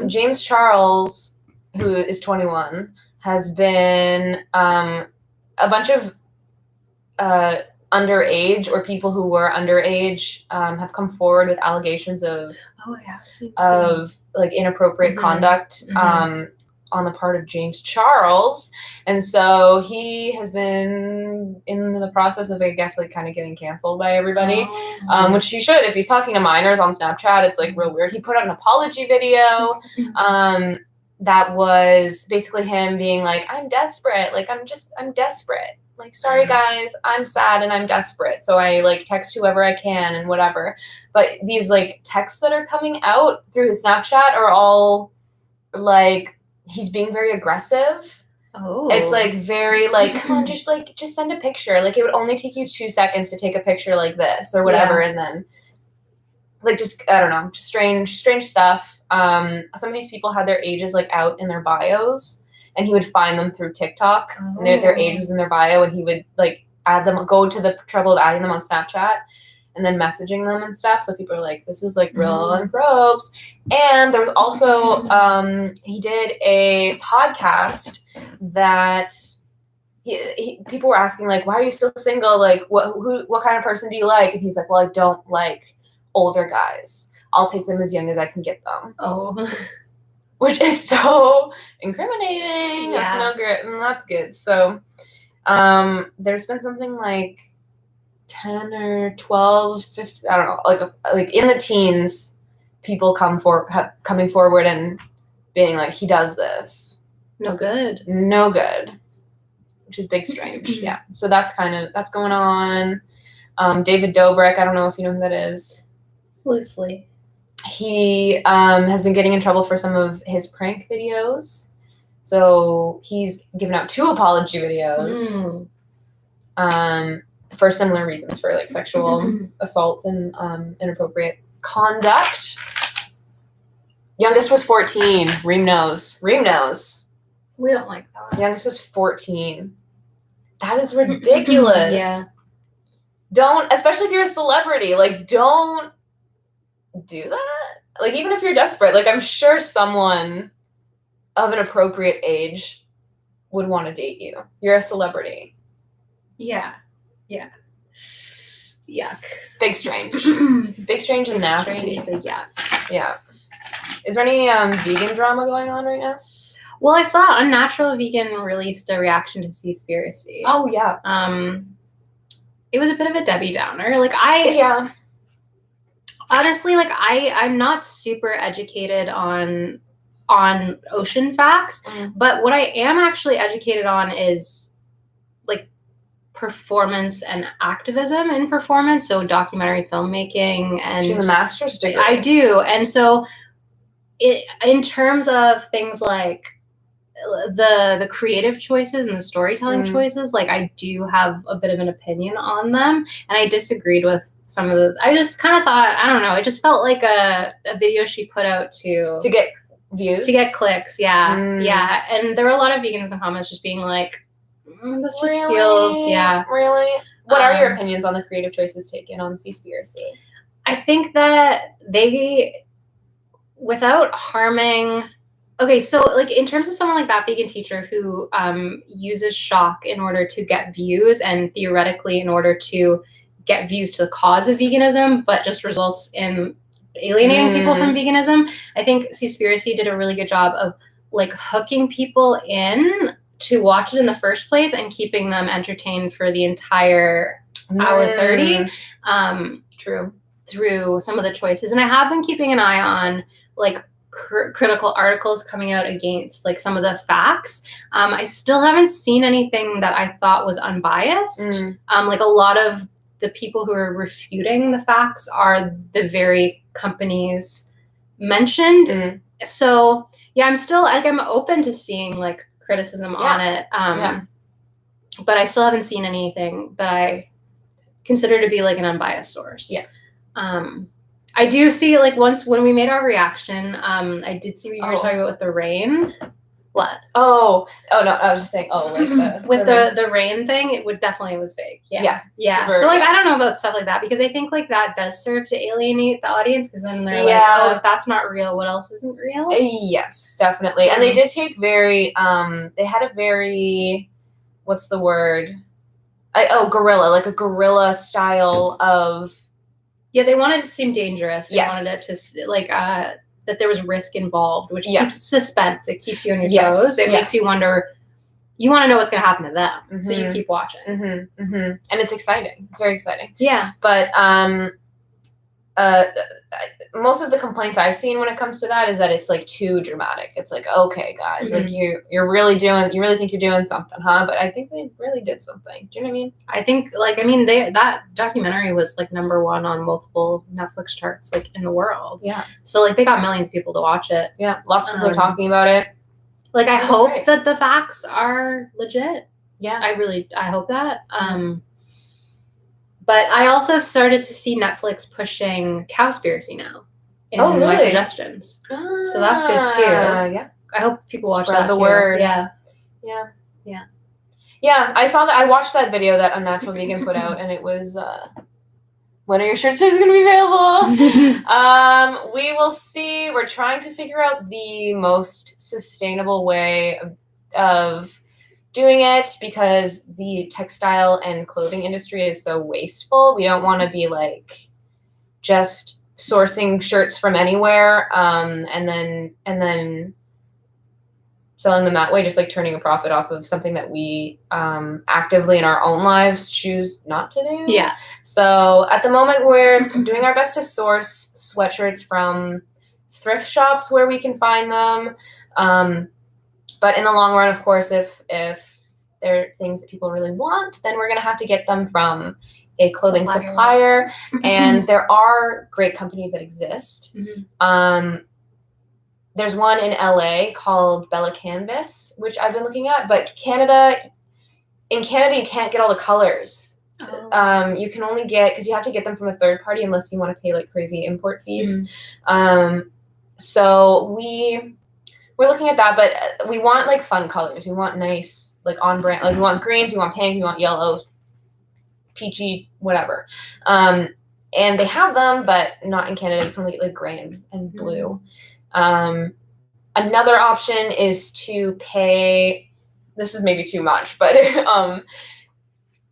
James Charles, who is 21, has been a bunch of underage or people who were underage have come forward with allegations of like inappropriate conduct on the part of James Charles, and so he has been in the process of, I guess, like kind of getting canceled by everybody, which he should. If he's talking to minors on Snapchat, it's like real weird. He put out an apology video that was basically him being like, I'm desperate, like I'm desperate, like, sorry guys, I'm sad and I'm desperate, so I like text whoever I can and whatever. But these like texts that are coming out through his Snapchat are all like, he's being very aggressive. It's like very like, come on, just send a picture. Like, it would only take you 2 seconds to take a picture like this or whatever. And then like, just, I don't know, just strange stuff. Some of these people had their ages like out in their bios, and he would find them through TikTok. And their age was in their bio, and he would like add them, go to the trouble of adding them on Snapchat and then messaging them and stuff. So people are like, this is like real on probes. And there was also, he did a podcast that people were asking like, why are you still single? Like, what kind of person do you like? And he's like, well, I don't like older guys. I'll take them as young as I can get them. Which is so incriminating. That's no good. That's good. So there's been something like 10 or 12, 15, I don't know, like in the teens, people coming forward and being like, he does this. No good. Which is big strange. Yeah. So that's going on. David Dobrik, I don't know if you know who that is. Loosely. He has been getting in trouble for some of his prank videos. So he's given out 2 apology videos. For similar reasons, for like sexual assault and inappropriate conduct. Youngest was 14. Reem knows. We don't like that. Youngest was 14. That is ridiculous. Yeah. Don't, especially if you're a celebrity, like, don't do that. Like, even if you're desperate, like, I'm sure someone of an appropriate age would want to date you. You're a celebrity. Yeah. Yuck. Big strange. Big strange and nasty. Strange, big yuck. Yeah. Is there any vegan drama going on right now? Well, I saw Unnatural Vegan released a reaction to Seaspiracy. Oh, yeah. It was a bit of a Debbie Downer. Like, honestly, like, I'm not super educated on ocean facts, but what I am actually educated on is like performance and activism in performance, so documentary filmmaking. And she's a master's degree. I do. And so in terms of things like the creative choices and the storytelling choices, like, I do have a bit of an opinion on them, and I disagreed with some of the, I just kind of thought, I don't know, it just felt like a video she put out to get views, to get clicks. Yeah. And there were a lot of vegans in the comments just being like, this just feels, really. What are your opinions on the creative choices taken on Seaspiracy? I think that they, without harming, okay, so like in terms of someone like that vegan teacher who uses shock in order to get views, and theoretically in order to get views to the cause of veganism, but just results in alienating people from veganism, I think Seaspiracy did a really good job of like hooking people in to watch it in the first place and keeping them entertained for the entire hour 30 through some of the choices. And I have been keeping an eye on like critical articles coming out against like some of the facts. I still haven't seen anything that I thought was unbiased. Like a lot of the people who are refuting the facts are the very companies mentioned. So yeah, I'm still like, I'm open to seeing like criticism on it. But I still haven't seen anything that I consider to be like an unbiased source. I do see like when we made our reaction, I did see what you were talking about with the rain. What? Oh no, I was just saying, like the rain thing, it definitely was fake. Yeah. Super, so like, I don't know about stuff like that, because I think like that does serve to alienate the audience, because then they're like, oh, if that's not real, what else isn't real? Yes, definitely. And they did take they had a very, what's the word? Gorilla, like a gorilla style of. Yeah, they wanted it to seem dangerous. They Yes. wanted it to like that there was risk involved, which Yeah. keeps suspense. It keeps you on your Yes. toes. It Yeah. makes you wonder. You want to know what's going to happen to them, so you Mhm. keep watching. And it's exciting. It's very exciting. Yeah. But most of the complaints I've seen when it comes to that is that it's like too dramatic. It's like, okay, guys, like you really think you're doing something, huh? But I think they really did something. Do you know what I mean? I think that documentary was like #1 on multiple Netflix charts like in the world. Yeah. So like they got millions of people to watch it. Yeah. Lots of people are talking about it. Like I That's hope great. that the facts are legit. Yeah. I hope that. But I also started to see Netflix pushing Cowspiracy now in Oh, really? my suggestions. So that's good too. Yeah. I hope people watch Spread that the too. word. Yeah. Yeah. Yeah. Yeah. I saw that. I watched that video that Unnatural Vegan put out, and it was. When are your shirts going to be available? We will see. We're trying to figure out the most sustainable way of doing it because the textile and clothing industry is so wasteful. We don't want to be like just sourcing shirts from anywhere and then selling them that way, just like turning a profit off of something that we actively in our own lives choose not to do. Yeah. So at the moment, we're doing our best to source sweatshirts from thrift shops where we can find them. But in the long run, of course, if they're things that people really want, then we're going to have to get them from a clothing supplier. And there are great companies that exist. There's one in LA called Bella Canvas, which I've been looking at, but in Canada, you can't get all the colors. Oh. You can only get, because you have to get them from a third party unless you want to pay like crazy import fees. So we're looking at that, but we want like fun colors. We want nice, like on brand, like we want greens, we want pink, we want yellow, peachy, whatever. And they have them, but not in Canada. You can only get like gray and blue. Another option is to pay, this is maybe too much, but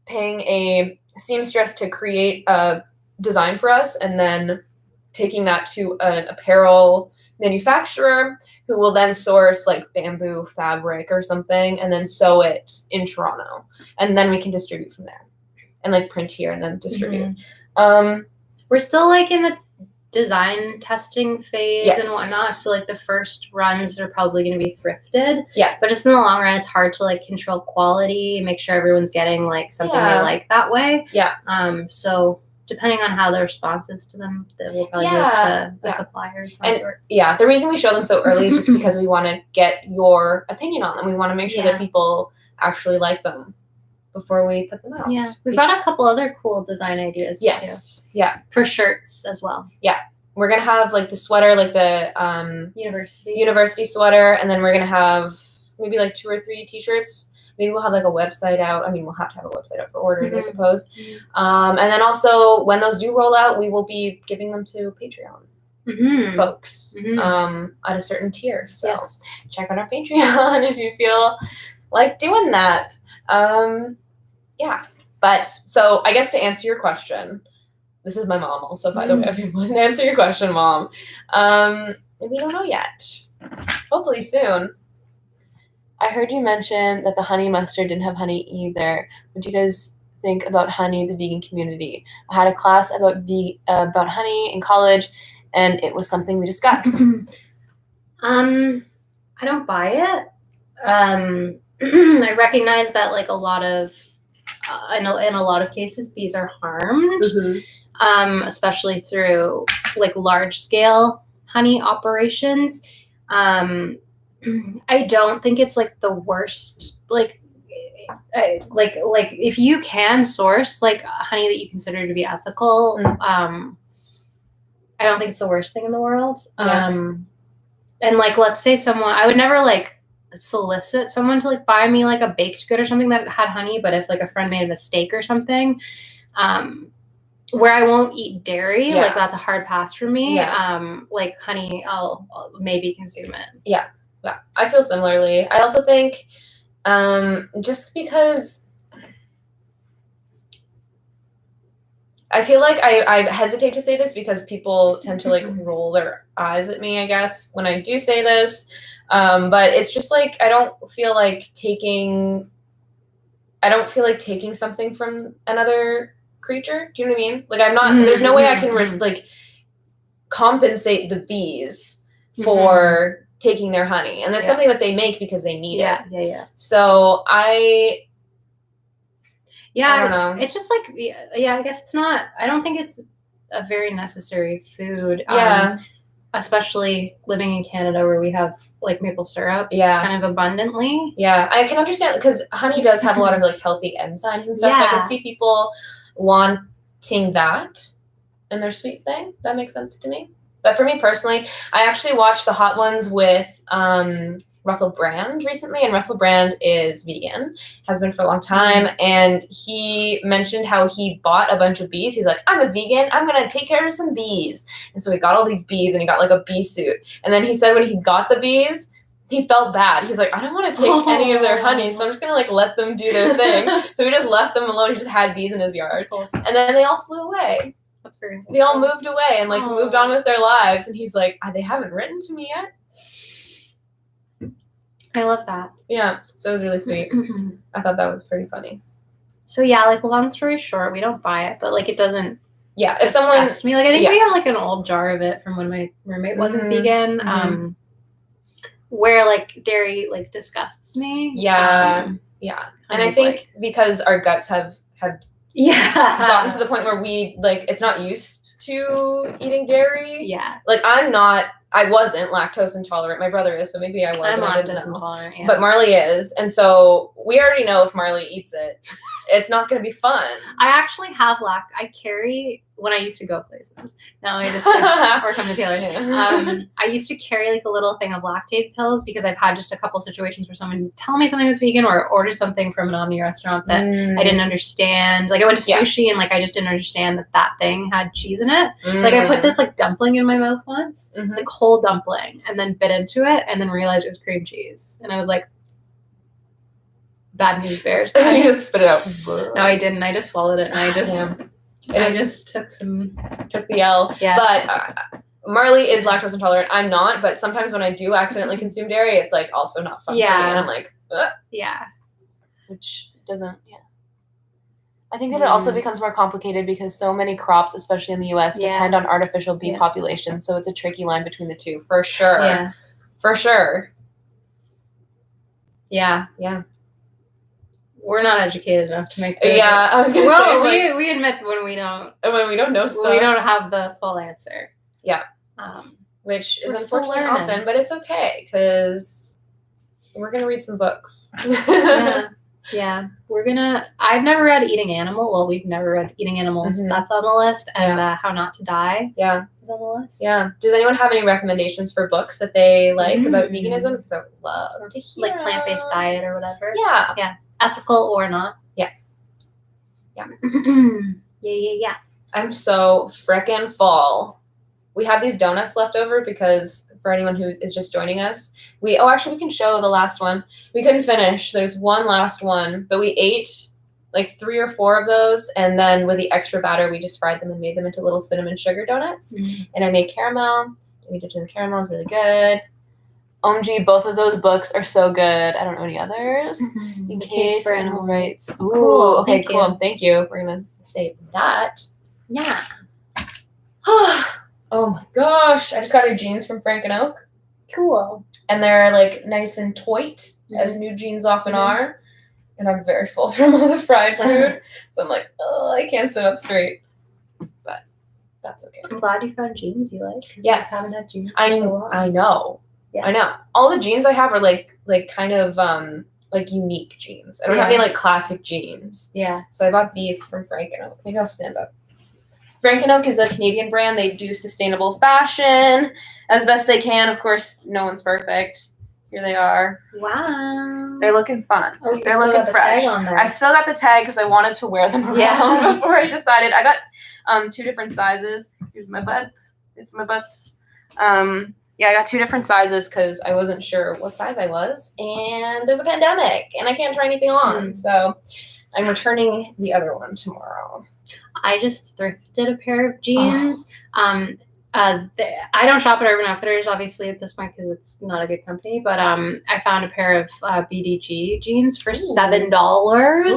paying a seamstress to create a design for us and then taking that to an apparel manufacturer who will then source like bamboo fabric or something and then sew it in Toronto. And then we can distribute from there and like print here and then distribute. We're still like in the design testing phase and whatnot, so like the first runs are probably going to be thrifted, but just in the long run it's hard to like control quality and make sure everyone's getting like something they like that way. So depending on how the response is to them, that we'll probably move to a supplier of some sort. The reason we show them so early is just because we want to get your opinion on them. We want to make sure that people actually like them before we put them out. We've got a couple other cool design ideas too. For shirts as well. We're gonna have like the sweater, like the university sweater, and then we're gonna have maybe like 2 or 3 t-shirts. Maybe we'll have like a website out. I mean, we'll have to have a website out for orders, I suppose. And then also when those do roll out, we will be giving them to Patreon folks at a certain tier. So check out our Patreon if you feel like doing that. But so I guess to answer your question, this is my mom also, by the way, everyone. To answer your question, Mom, we don't know yet. Hopefully soon. I heard you mention that the honey mustard didn't have honey either. What do you guys think about honey, the vegan community? I had a class about honey in college, and it was something we discussed. I don't buy it. I recognize that like a lot of in a lot of cases bees are harmed, especially through like large scale honey operations. I don't think it's like the worst, like if you can source like honey that you consider to be ethical, I don't think it's the worst thing in the world. And like, let's say I would never like solicit someone to like buy me like a baked good or something that had honey, but if like a friend made a mistake or something, where I won't eat dairy, like that's a hard pass for me. Like honey, I'll maybe consume it. I feel similarly. I also think just because I feel like I hesitate to say this because people tend to like roll their eyes at me, I guess, when I do say this. But it's just like I don't feel like taking something from another creature. Do you know what I mean? Like I'm not. There's no way I can like compensate the bees for taking their honey, and that's something that they make because they need it. Yeah. So I don't know. It's just like, I guess it's not, I don't think it's a very necessary food. Yeah. Especially living in Canada where we have like maple syrup kind of abundantly. Yeah, I can understand because honey does have a lot of like healthy enzymes and stuff. So I can see people wanting that in their sweet thing. That makes sense to me. But for me personally, I actually watched the Hot Ones with Russell Brand recently, and Russell Brand is vegan, has been for a long time, and he mentioned how he bought a bunch of bees. He's like, I'm a vegan, I'm gonna take care of some bees. And so he got all these bees and he got like a bee suit. And then he said when he got the bees, he felt bad. He's like, I don't want to take any of their honey, so I'm just gonna like let them do their thing. So he just left them alone. He just had bees in his yard. Awesome. And then they all flew away. That's very cool. They all moved away and like moved on with their lives. And he's like, they haven't written to me yet. I love that. Yeah, so it was really sweet. I thought that was pretty funny. So yeah, like long story short, we don't buy it, but like it doesn't if someone me. Like I think we have like an old jar of it from when my roommate wasn't vegan. Where like dairy like disgusts me. Yeah. And I think because our guts have gotten to the point where we like it's not used to eating dairy. Yeah. Like I wasn't lactose intolerant. My brother is, so maybe I wasn't. I'm lactose intolerant, yeah. But Marley is. And so we already know if Marley eats it, it's not going to be fun. I actually have I carry, when I used to go places, now I just or come to Taylor's. I used to carry like a little thing of lactate pills because I've had just a couple situations where someone tell me something was vegan or ordered something from an Omni restaurant that I didn't understand. Like I went to sushi and like I just didn't understand that thing had cheese in it. Like I put this like dumpling in my mouth once, like whole dumpling, and then bit into it and then realized it was cream cheese. And I was like, bad news bears. You just spit it out. No, I didn't. I just swallowed it and I just took the L. Yeah. But Marley is lactose intolerant. I'm not, but sometimes when I do accidentally consume dairy, it's like also not fun for me. And I'm like, ugh. Yeah. Which doesn't, I think that it also becomes more complicated because so many crops, especially in the US, depend on artificial bee populations. So it's a tricky line between the two, for sure. Yeah. For sure. Yeah. Yeah. We're not educated enough to make I was going to say. Well, we admit when we don't know stuff. we don't have the full answer. Yeah. Which is unfortunately often, but it's okay because we're going to read some books. Yeah. I've never read Eating Animal. Well, we've never read Eating Animals. That's on the list. And How Not to Die is on the list. Yeah. Does anyone have any recommendations for books that they like about veganism? Because I would love to hear. Like plant-based diet or whatever. Yeah. Yeah. Ethical or not. Yeah. Yeah. I'm so frickin' full. We have these donuts left over because for anyone who is just joining us, we can show the last one. We couldn't finish. There's one last one, but we ate like 3 or 4 of those, and then with the extra batter, we just fried them and made them into little cinnamon sugar donuts. And I made caramel. And we dipped in the caramel. It was really good. OMG, both of those books are so good. I don't know any others. In Case for Animal Rights. Ooh, cool. Okay, cool. Thank you. We're gonna save that. Yeah. Oh my gosh. I just got new jeans from Frank and Oak. Cool. And they're like nice and tight, as new jeans often are. And I'm very full from all the fried food. So I'm like, oh, I can't sit up straight. But that's okay. I'm glad you found jeans you like. Yes. You haven't had jeans for so long. I know. Yeah. I know. All the jeans I have are like kind of like unique jeans. I don't have any like classic jeans. Yeah. So I bought these from Frank and Oak. Maybe I'll stand up. Frank and Oak is a Canadian brand. They do sustainable fashion as best they can. Of course, no one's perfect. Here they are. Wow. They're looking fun. Oh, they're looking fresh. Tag on there. I still got the tag because I wanted to wear them around before I decided. I got 2 different sizes. Here's my butt. It's my butt. I got 2 different sizes because I wasn't sure what size I was. And there's a pandemic and I can't try anything on. So I'm returning the other one tomorrow. I just thrifted a pair of jeans. I don't shop at Urban Outfitters, obviously, at this point because it's not a good company. But I found a pair of BDG jeans for $7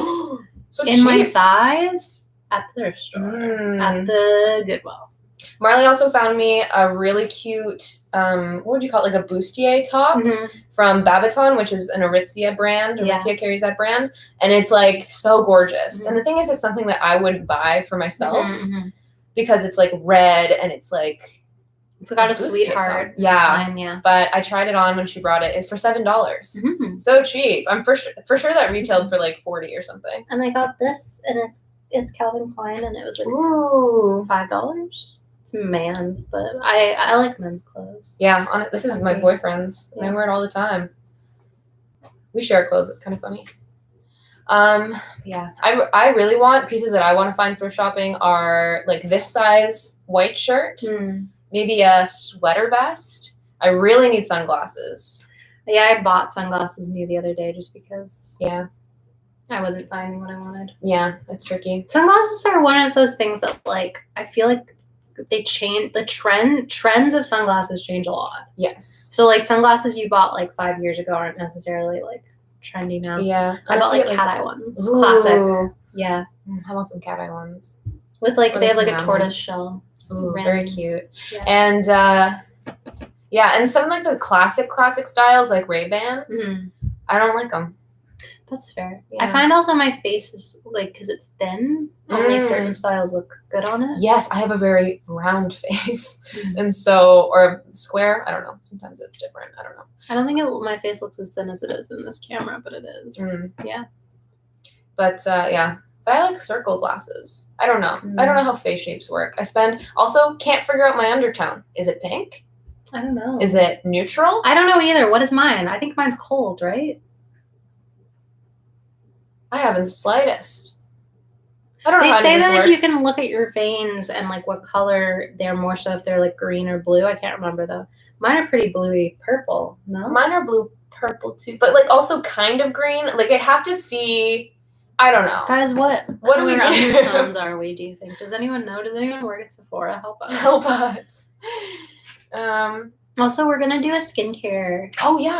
So in my cheap. size at the thrift store at the Goodwill. Marley also found me a really cute, what would you call it, like a bustier top from Babaton, which is an Aritzia brand. Aritzia carries that brand, and it's like so gorgeous. And the thing is, it's something that I would buy for myself because it's like red and it's like it's got a bustier sweetheart. top. Yeah. Line, yeah. But I tried it on when she brought it. It's for $7. So cheap. I'm for sure that retailed for like $40 or something. And I got this, and it's Calvin Klein, and it was like $5. It's man's, but I like men's clothes. Yeah, on it. This is my boyfriend's. And I wear it all the time. We share clothes. It's kind of funny. Yeah, I really want pieces that I want to find thrift shopping are like this size white shirt, maybe a sweater vest. I really need sunglasses. Yeah, I bought sunglasses new the other day just because. Yeah. I wasn't finding what I wanted. Yeah, it's tricky. Sunglasses are one of those things that like I feel like they change the trends of sunglasses change a lot. Yes. So like sunglasses you bought like 5 years ago aren't necessarily like trendy now. Yeah. I bought like cat eye ones. Classic. Yeah. I want some cat eye ones. With like they have like a round tortoise shell. Ooh, very cute. Yeah. And and some like the classic styles like Ray-Bans. I don't like them. That's fair. Yeah. I find also my face is like because it's thin. Only certain styles look good on it. Yes, I have a very round face, and so or square. I don't know. Sometimes it's different. I don't know. I don't think my face looks as thin as it is in this camera, but it is. Yeah. But But I like circle glasses. I don't know. I don't know how face shapes work. Also can't figure out my undertone. Is it pink? I don't know. Is it neutral? I don't know either. What is mine? I think mine's cold, right? I haven't the slightest. I don't know They how say any of that this if you works. can look at your veins and like what color they're more so if they're like green or blue. I can't remember though. Mine are pretty bluey purple. No? Mine are blue purple too, but like also kind of green. Like I'd have to see. I don't know. Guys, what What do we color do? undertones are we, do you think? Does anyone know? Does anyone work at Sephora? Help us. Help us. Also, we're gonna do a skincare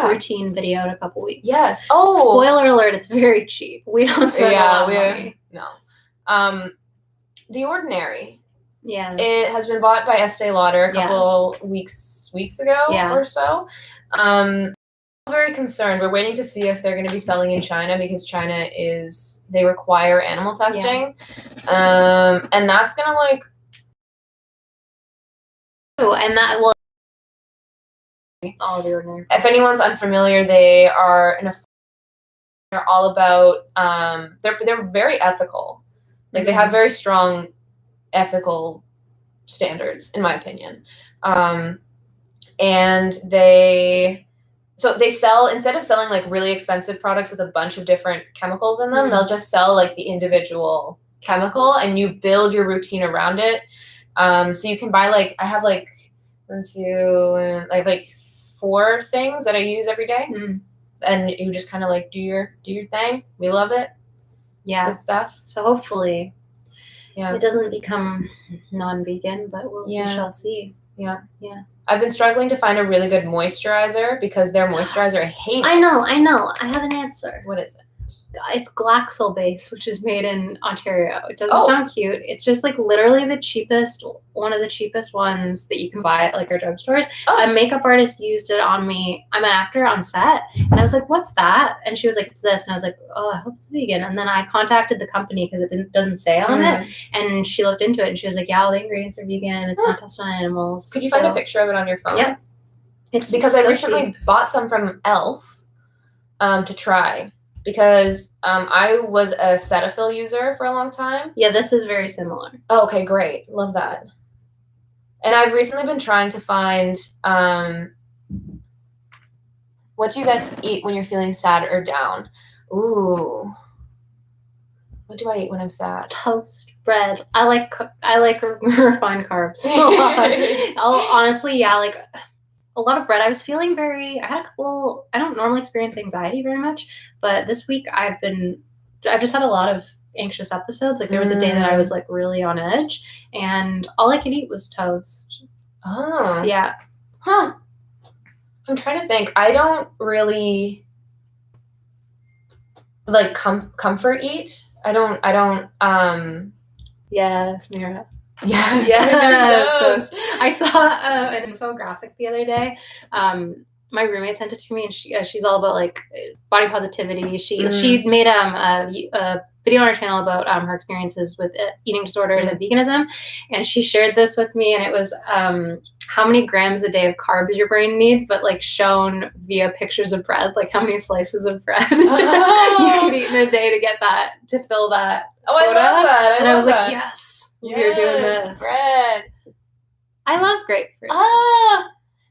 routine video in a couple weeks. Yes. Oh. Spoiler alert, it's very cheap. We don't spend a lot of money. No. The Ordinary. Yeah. It has been bought by Estee Lauder a couple weeks ago or so. Very concerned. We're waiting to see if they're going to be selling in China because China they require animal testing. And that's going to like. Oh, and that will. All the Ordinary. If anyone's unfamiliar, they are they're all about they're very ethical. Like they have very strong ethical standards, in my opinion. And they sell, instead of selling like really expensive products with a bunch of different chemicals in them, they'll just sell like the individual chemical and you build your routine around it. So you can buy like, I have like, like 4 things that I use every day. And you just kind of like do your thing. We love it. Yeah. It's good stuff. So hopefully it doesn't become non-vegan, but we shall see. Yeah. I've been struggling to find a really good moisturizer because their moisturizer, I hate it. I know. I have an answer. What is it? It's Glaxol Base, which is made in Ontario. It doesn't sound cute. It's just like literally one of the cheapest ones that you can buy at like our drugstores. A makeup artist used it on me. I'm an actor on set, and I was like, "What's that?" And she was like, "It's this." And I was like, "Oh, I hope it's vegan." And then I contacted the company because it doesn't say on it, and she looked into it and she was like, "Yeah, all the ingredients are vegan. It's not tested on animals." Could you find a picture of it on your phone? Yep. It's because so I recently cheap. bought some from Elf to try. Because I was a Cetaphil user for a long time. Yeah, this is very similar. Oh, okay, great. Love that. And I've recently been trying to find what do you guys eat when you're feeling sad or down? Ooh. What do I eat when I'm sad? Toast, bread. I like refined carbs a lot. Honestly, like a lot of bread. I was feeling I had a couple, I don't normally experience anxiety very much, but this week I've been I've just had a lot of anxious episodes. Like there was a day that I was like really on edge, and all I could eat was toast. Oh. Yeah. Huh. I'm trying to think. I don't really like comfort eat. I don't Yes, Mira. yes, Yes, toast. I saw an infographic the other day. My roommate sent it to me, and she's all about like body positivity. She made a video on her channel about her experiences with eating disorders and veganism, and she shared this with me, and it was how many grams a day of carbs your brain needs, but like shown via pictures of bread, like how many slices of bread you could eat in a day to get that, to fill that. Oh, I love that. I was like, yes, we're doing this. Bread. I love grapefruit.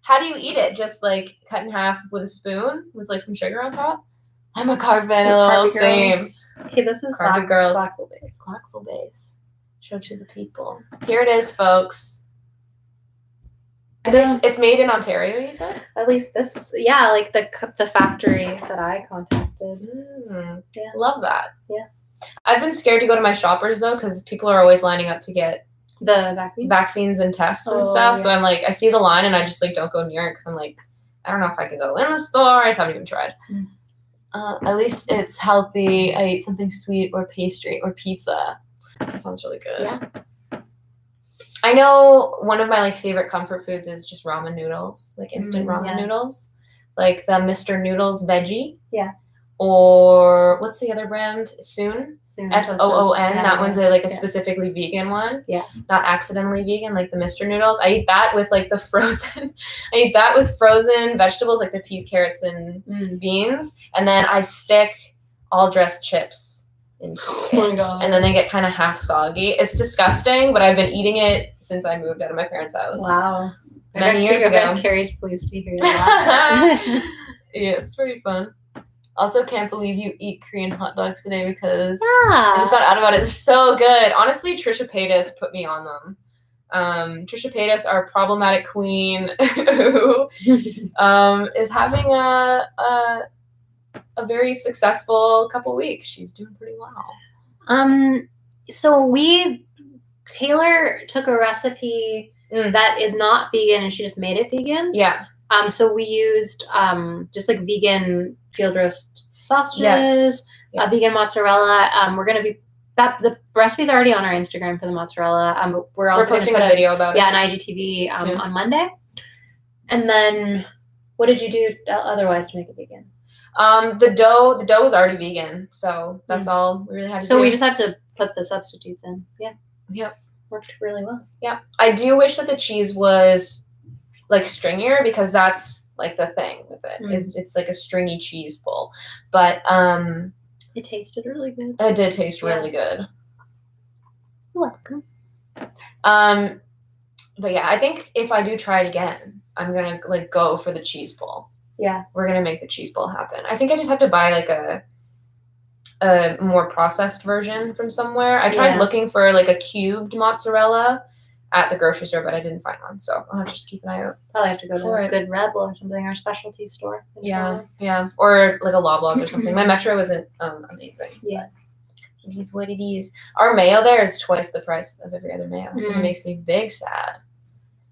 How do you eat it? Just like cut in half with a spoon with like some sugar on top? I'm a carb fan. Same. Okay, this is Carby girls. Glaxel base. Glaxel base. Show to the people. Here it is, folks. It's made in Ontario, you said? At least this, yeah, like the factory that I contacted. Yeah. Love that. Yeah. I've been scared to go to my Shoppers though, because people are always lining up to get the vaccines and tests and stuff. Yeah. So I'm like, I see the line and I just like don't go near it because I'm like, I don't know if I can go in the store. I just haven't even tried. At least it's healthy. I ate something sweet or pastry or pizza. That sounds really good. Yeah. I know one of my like favorite comfort foods is just ramen noodles, like instant ramen noodles, like the Mr. Noodles veggie. Yeah. Or what's the other brand? Soon. Soon. SOON. That one's a specifically vegan one. Yeah. Not accidentally vegan, like the Mr. Noodles. I eat that with like the frozen. I eat that with frozen vegetables, like the peas, carrots, and beans, and then I stick all dressed chips into it, and then they get kind of half soggy. It's disgusting, but I've been eating it since I moved out of my parents' house. Wow. Many years ago. Carrie's pleased to hear that. Yeah, it's pretty fun. Also, can't believe you eat Korean hot dogs today because I just found out about it. They're so good. Honestly, Trisha Paytas put me on them. Trisha Paytas, our problematic queen, who is having a very successful couple weeks. She's doing pretty well. So Taylor took a recipe that is not vegan and she just made it vegan. Yeah. So we used just like vegan field roast sausages, vegan mozzarella. We're gonna be the recipe's already on our Instagram for the mozzarella. But we're also posting a video about it. Yeah, on IGTV on Monday. And then, what did you do otherwise to make it vegan? The dough was already vegan, so that's all we really had to do. So we just had to put the substitutes in. Yeah. Yep. Worked really well. Yeah. I do wish that the cheese was like stringier because that's like the thing with it is it's like a stringy cheese pull, but it tasted really good. It did taste really good. You're welcome. But yeah, I think if I do try it again, I'm gonna like go for the cheese pull. Yeah, we're gonna make the cheese pull happen. I think I just have to buy like a more processed version from somewhere. I tried looking for like a cubed mozzarella at the grocery store, but I didn't find one, so I'll have to just keep an eye out. Probably have to go to a Good Rebel or something, our specialty store. Yeah, or like a Loblaws or something. My Metro isn't amazing. Yeah, it is what it is. Our Mayo there is twice the price of every other Mayo. It makes me big sad.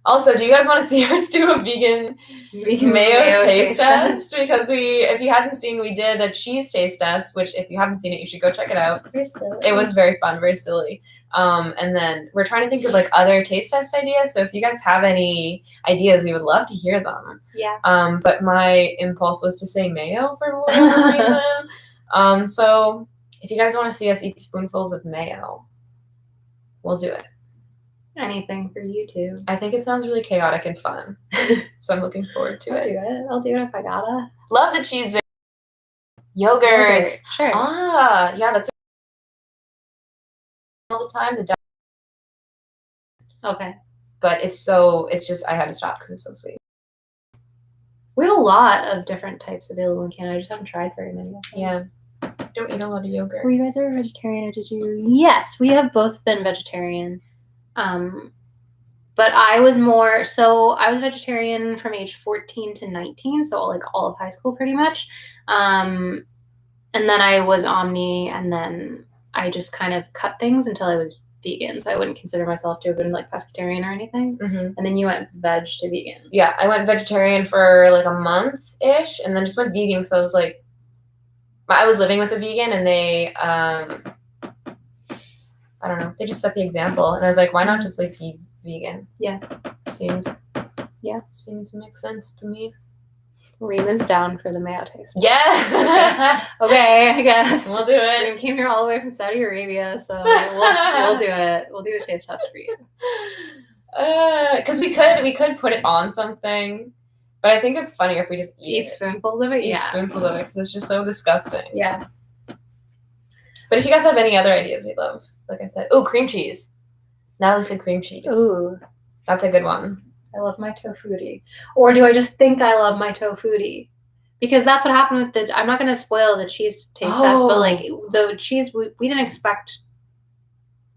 Also, do you guys want to see us do a vegan Mayo taste test? Because if you hadn't seen, we did a cheese taste test, which if you haven't seen it, you should go check it out. It's very silly. It was very fun, very silly. And then we're trying to think of like other taste test ideas. So if you guys have any ideas, we would love to hear them. Yeah. But my impulse was to say mayo for whatever reason. So if you guys want to see us eat spoonfuls of mayo, we'll do it. Anything for you too. I think it sounds really chaotic and fun. So I'm looking forward to it. I'll do it if I gotta. Love the cheese yogurt. Sure. Yeah, that's all the time. Okay. But it's just I had to stop because it's so sweet. We have a lot of different types available in Canada. I just haven't tried very many of them. Yeah. I don't eat a lot of yogurt. Were you guys ever vegetarian or did you? Yes, we have both been vegetarian. But I was vegetarian from age 14 to 19, so like all of high school pretty much. And then I was omni, and then I just kind of cut things until I was vegan. So I wouldn't consider myself to have been like pescatarian or anything. Mm-hmm. And then you went veg to vegan. Yeah, I went vegetarian for like a month-ish, and then just went vegan because I was like, I was living with a vegan, and they, I don't know, they just set the example, and I was like, why not just like be vegan? Yeah. Seemed to make sense to me. Reema's down for the mayo taste. Yeah. Okay, I guess. We'll do it. Reem came here all the way from Saudi Arabia, so we'll do it. We'll do the taste test for you. Because we could put it on something, but I think it's funnier if we just eat Eat spoonfuls of it? Eat Yeah. spoonfuls of it because it's just so disgusting. Yeah. But if you guys have any other ideas, we'd love. Like I said, cream cheese. Natalie said cream cheese. Ooh. That's a good one. I love my tofutti. Or do I just think I love my tofutti? Because that's what happened with I'm not going to spoil the cheese taste test, but like the cheese, we didn't expect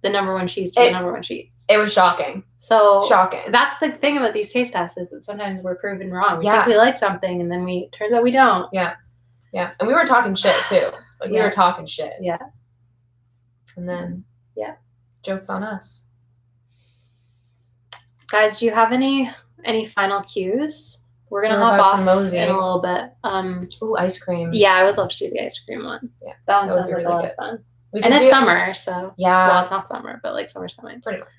the number one cheese to be the number one cheese. It was shocking. So Shocking. that's the thing about these taste tests is that sometimes we're proven wrong. We Yeah. think we like something and then turns out we don't. Yeah. And we were talking shit too. Like we Yeah. were talking shit. Yeah. And then joke's on us. Guys, do you have any final cues? We're gonna So hop about to off mosey. in a little bit. Ooh, ice cream. Yeah, I would love to do the ice cream one. Yeah, that one that would sounds be like a really lot good. of fun. We And can it's do- summer, so Yeah. well, it's not summer, but like summer's coming. Pretty much.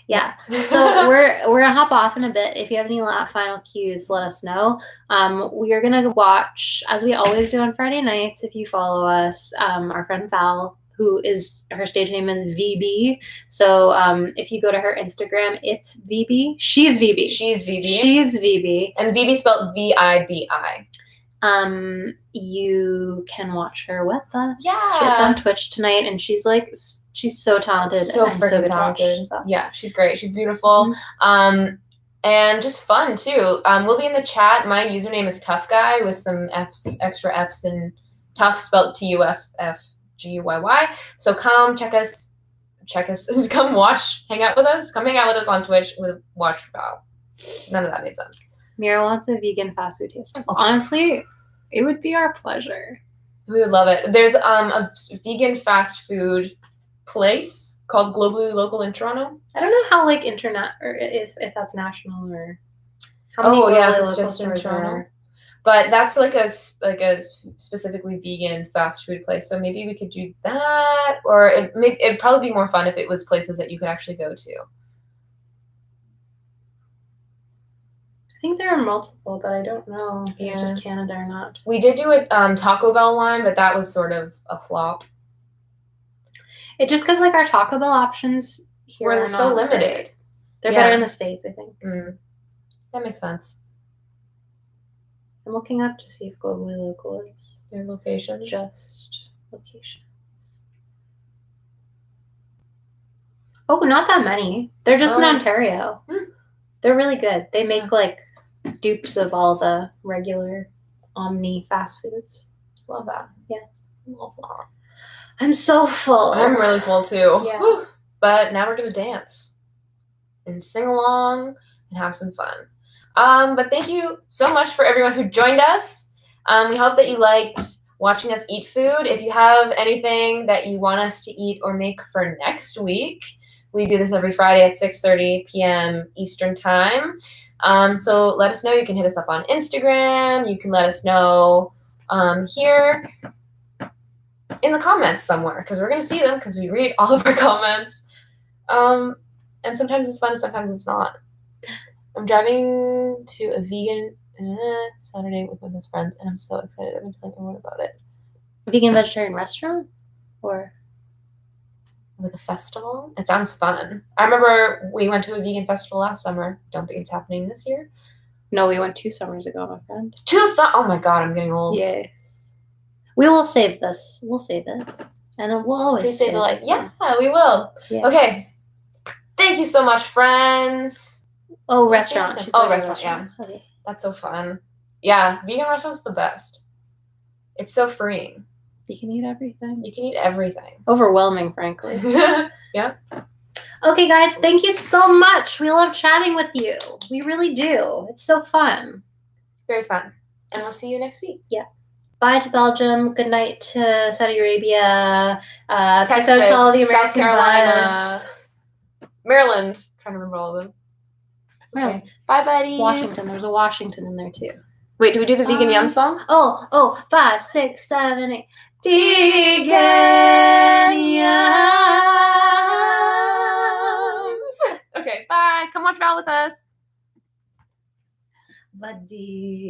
Yeah. So we're gonna hop off in a bit. If you have any final cues, let us know. We are gonna watch, as we always do on Friday nights. If you follow us, our friend Val, her stage name is VB. So if you go to her Instagram, it's VB. She's VB. She's VB. She's VB. And VB spelled VIBI. You can watch her with us. Yeah. It's on Twitch tonight, and she's so talented. So and freaking good to talented. watch, so. Yeah, she's great. She's beautiful. And just fun too. We'll be in the chat. My username is Tough Guy with some extra F's, and tough spelled TUFFGUYY. So come check us. Come hang out with us. Come hang out with us on Twitch with Watch Val. None of that made sense. Mira wants a vegan fast food taste test. Honestly, it would be our pleasure. We would love it. There's a vegan fast food place called Globally Local in Toronto. I don't know how internet or if that's national or how many yeah, Globally it's Local just in stores Toronto. are. But that's like a specifically vegan fast food place. So maybe we could do that, or it'd probably be more fun if it was places that you could actually go to. I think there are multiple, but I don't know if it's Yeah. just Canada or not. We did do a Taco Bell one, but that was sort of a flop. It just because our Taco Bell options here We're are so not limited. great. They're Yeah. better in the States, I think. That makes sense. I'm looking up to see if Globally Local is Their locations. just locations. Oh, not that many. They're just in Oh. Ontario. They're really good. They make dupes of all the regular Omni fast foods. Love that. Yeah. Love that. I'm so full. I'm really full too. Yeah. Whew. But now we're gonna dance and sing along and have some fun. But thank you so much for everyone who joined us. We hope that you liked watching us eat food. If you have anything that you want us to eat or make for next week, we do this every Friday at 6:30 p.m. Eastern Time. So let us know. You can hit us up on Instagram. You can let us know here in the comments somewhere, because we're going to see them because we read all of our comments. And sometimes it's fun and sometimes it's not. I'm driving to a vegan Saturday with my best friends, and I'm so excited. I've been telling everyone about it. Vegan vegetarian restaurant? Or With a festival. It sounds fun. I remember we went to a vegan festival last summer. Don't think it's happening this year. no, we went 2 summers ago, my friend. Oh my god, I'm getting old. Yes. We will save this. We'll save it. And we'll always Please save save a life. it. Yeah, we will. Yes. Okay. Thank you so much, friends. Oh, What's the restaurant. answer? She's Oh, going to restaurant, Okay. That's so fun. Yeah, vegan restaurants the best. It's so freeing. You can eat everything. You can eat everything. Overwhelming, frankly. Yeah. Okay, guys, thank you so much. We love chatting with you. We really do. It's so fun. Very fun. And we'll see you next week. Yeah. bye to Belgium. Good night to Saudi Arabia. Texas, peace out to all the American South Carolina, buds. Maryland. Trying to remember all of them. Okay. Bye, buddies. Washington. There's a Washington in there too. Wait, do we do the vegan yum song? Oh, 5, 6, 7, 8. Vegan yums. Okay, bye. Come watch Val with us. Buddy.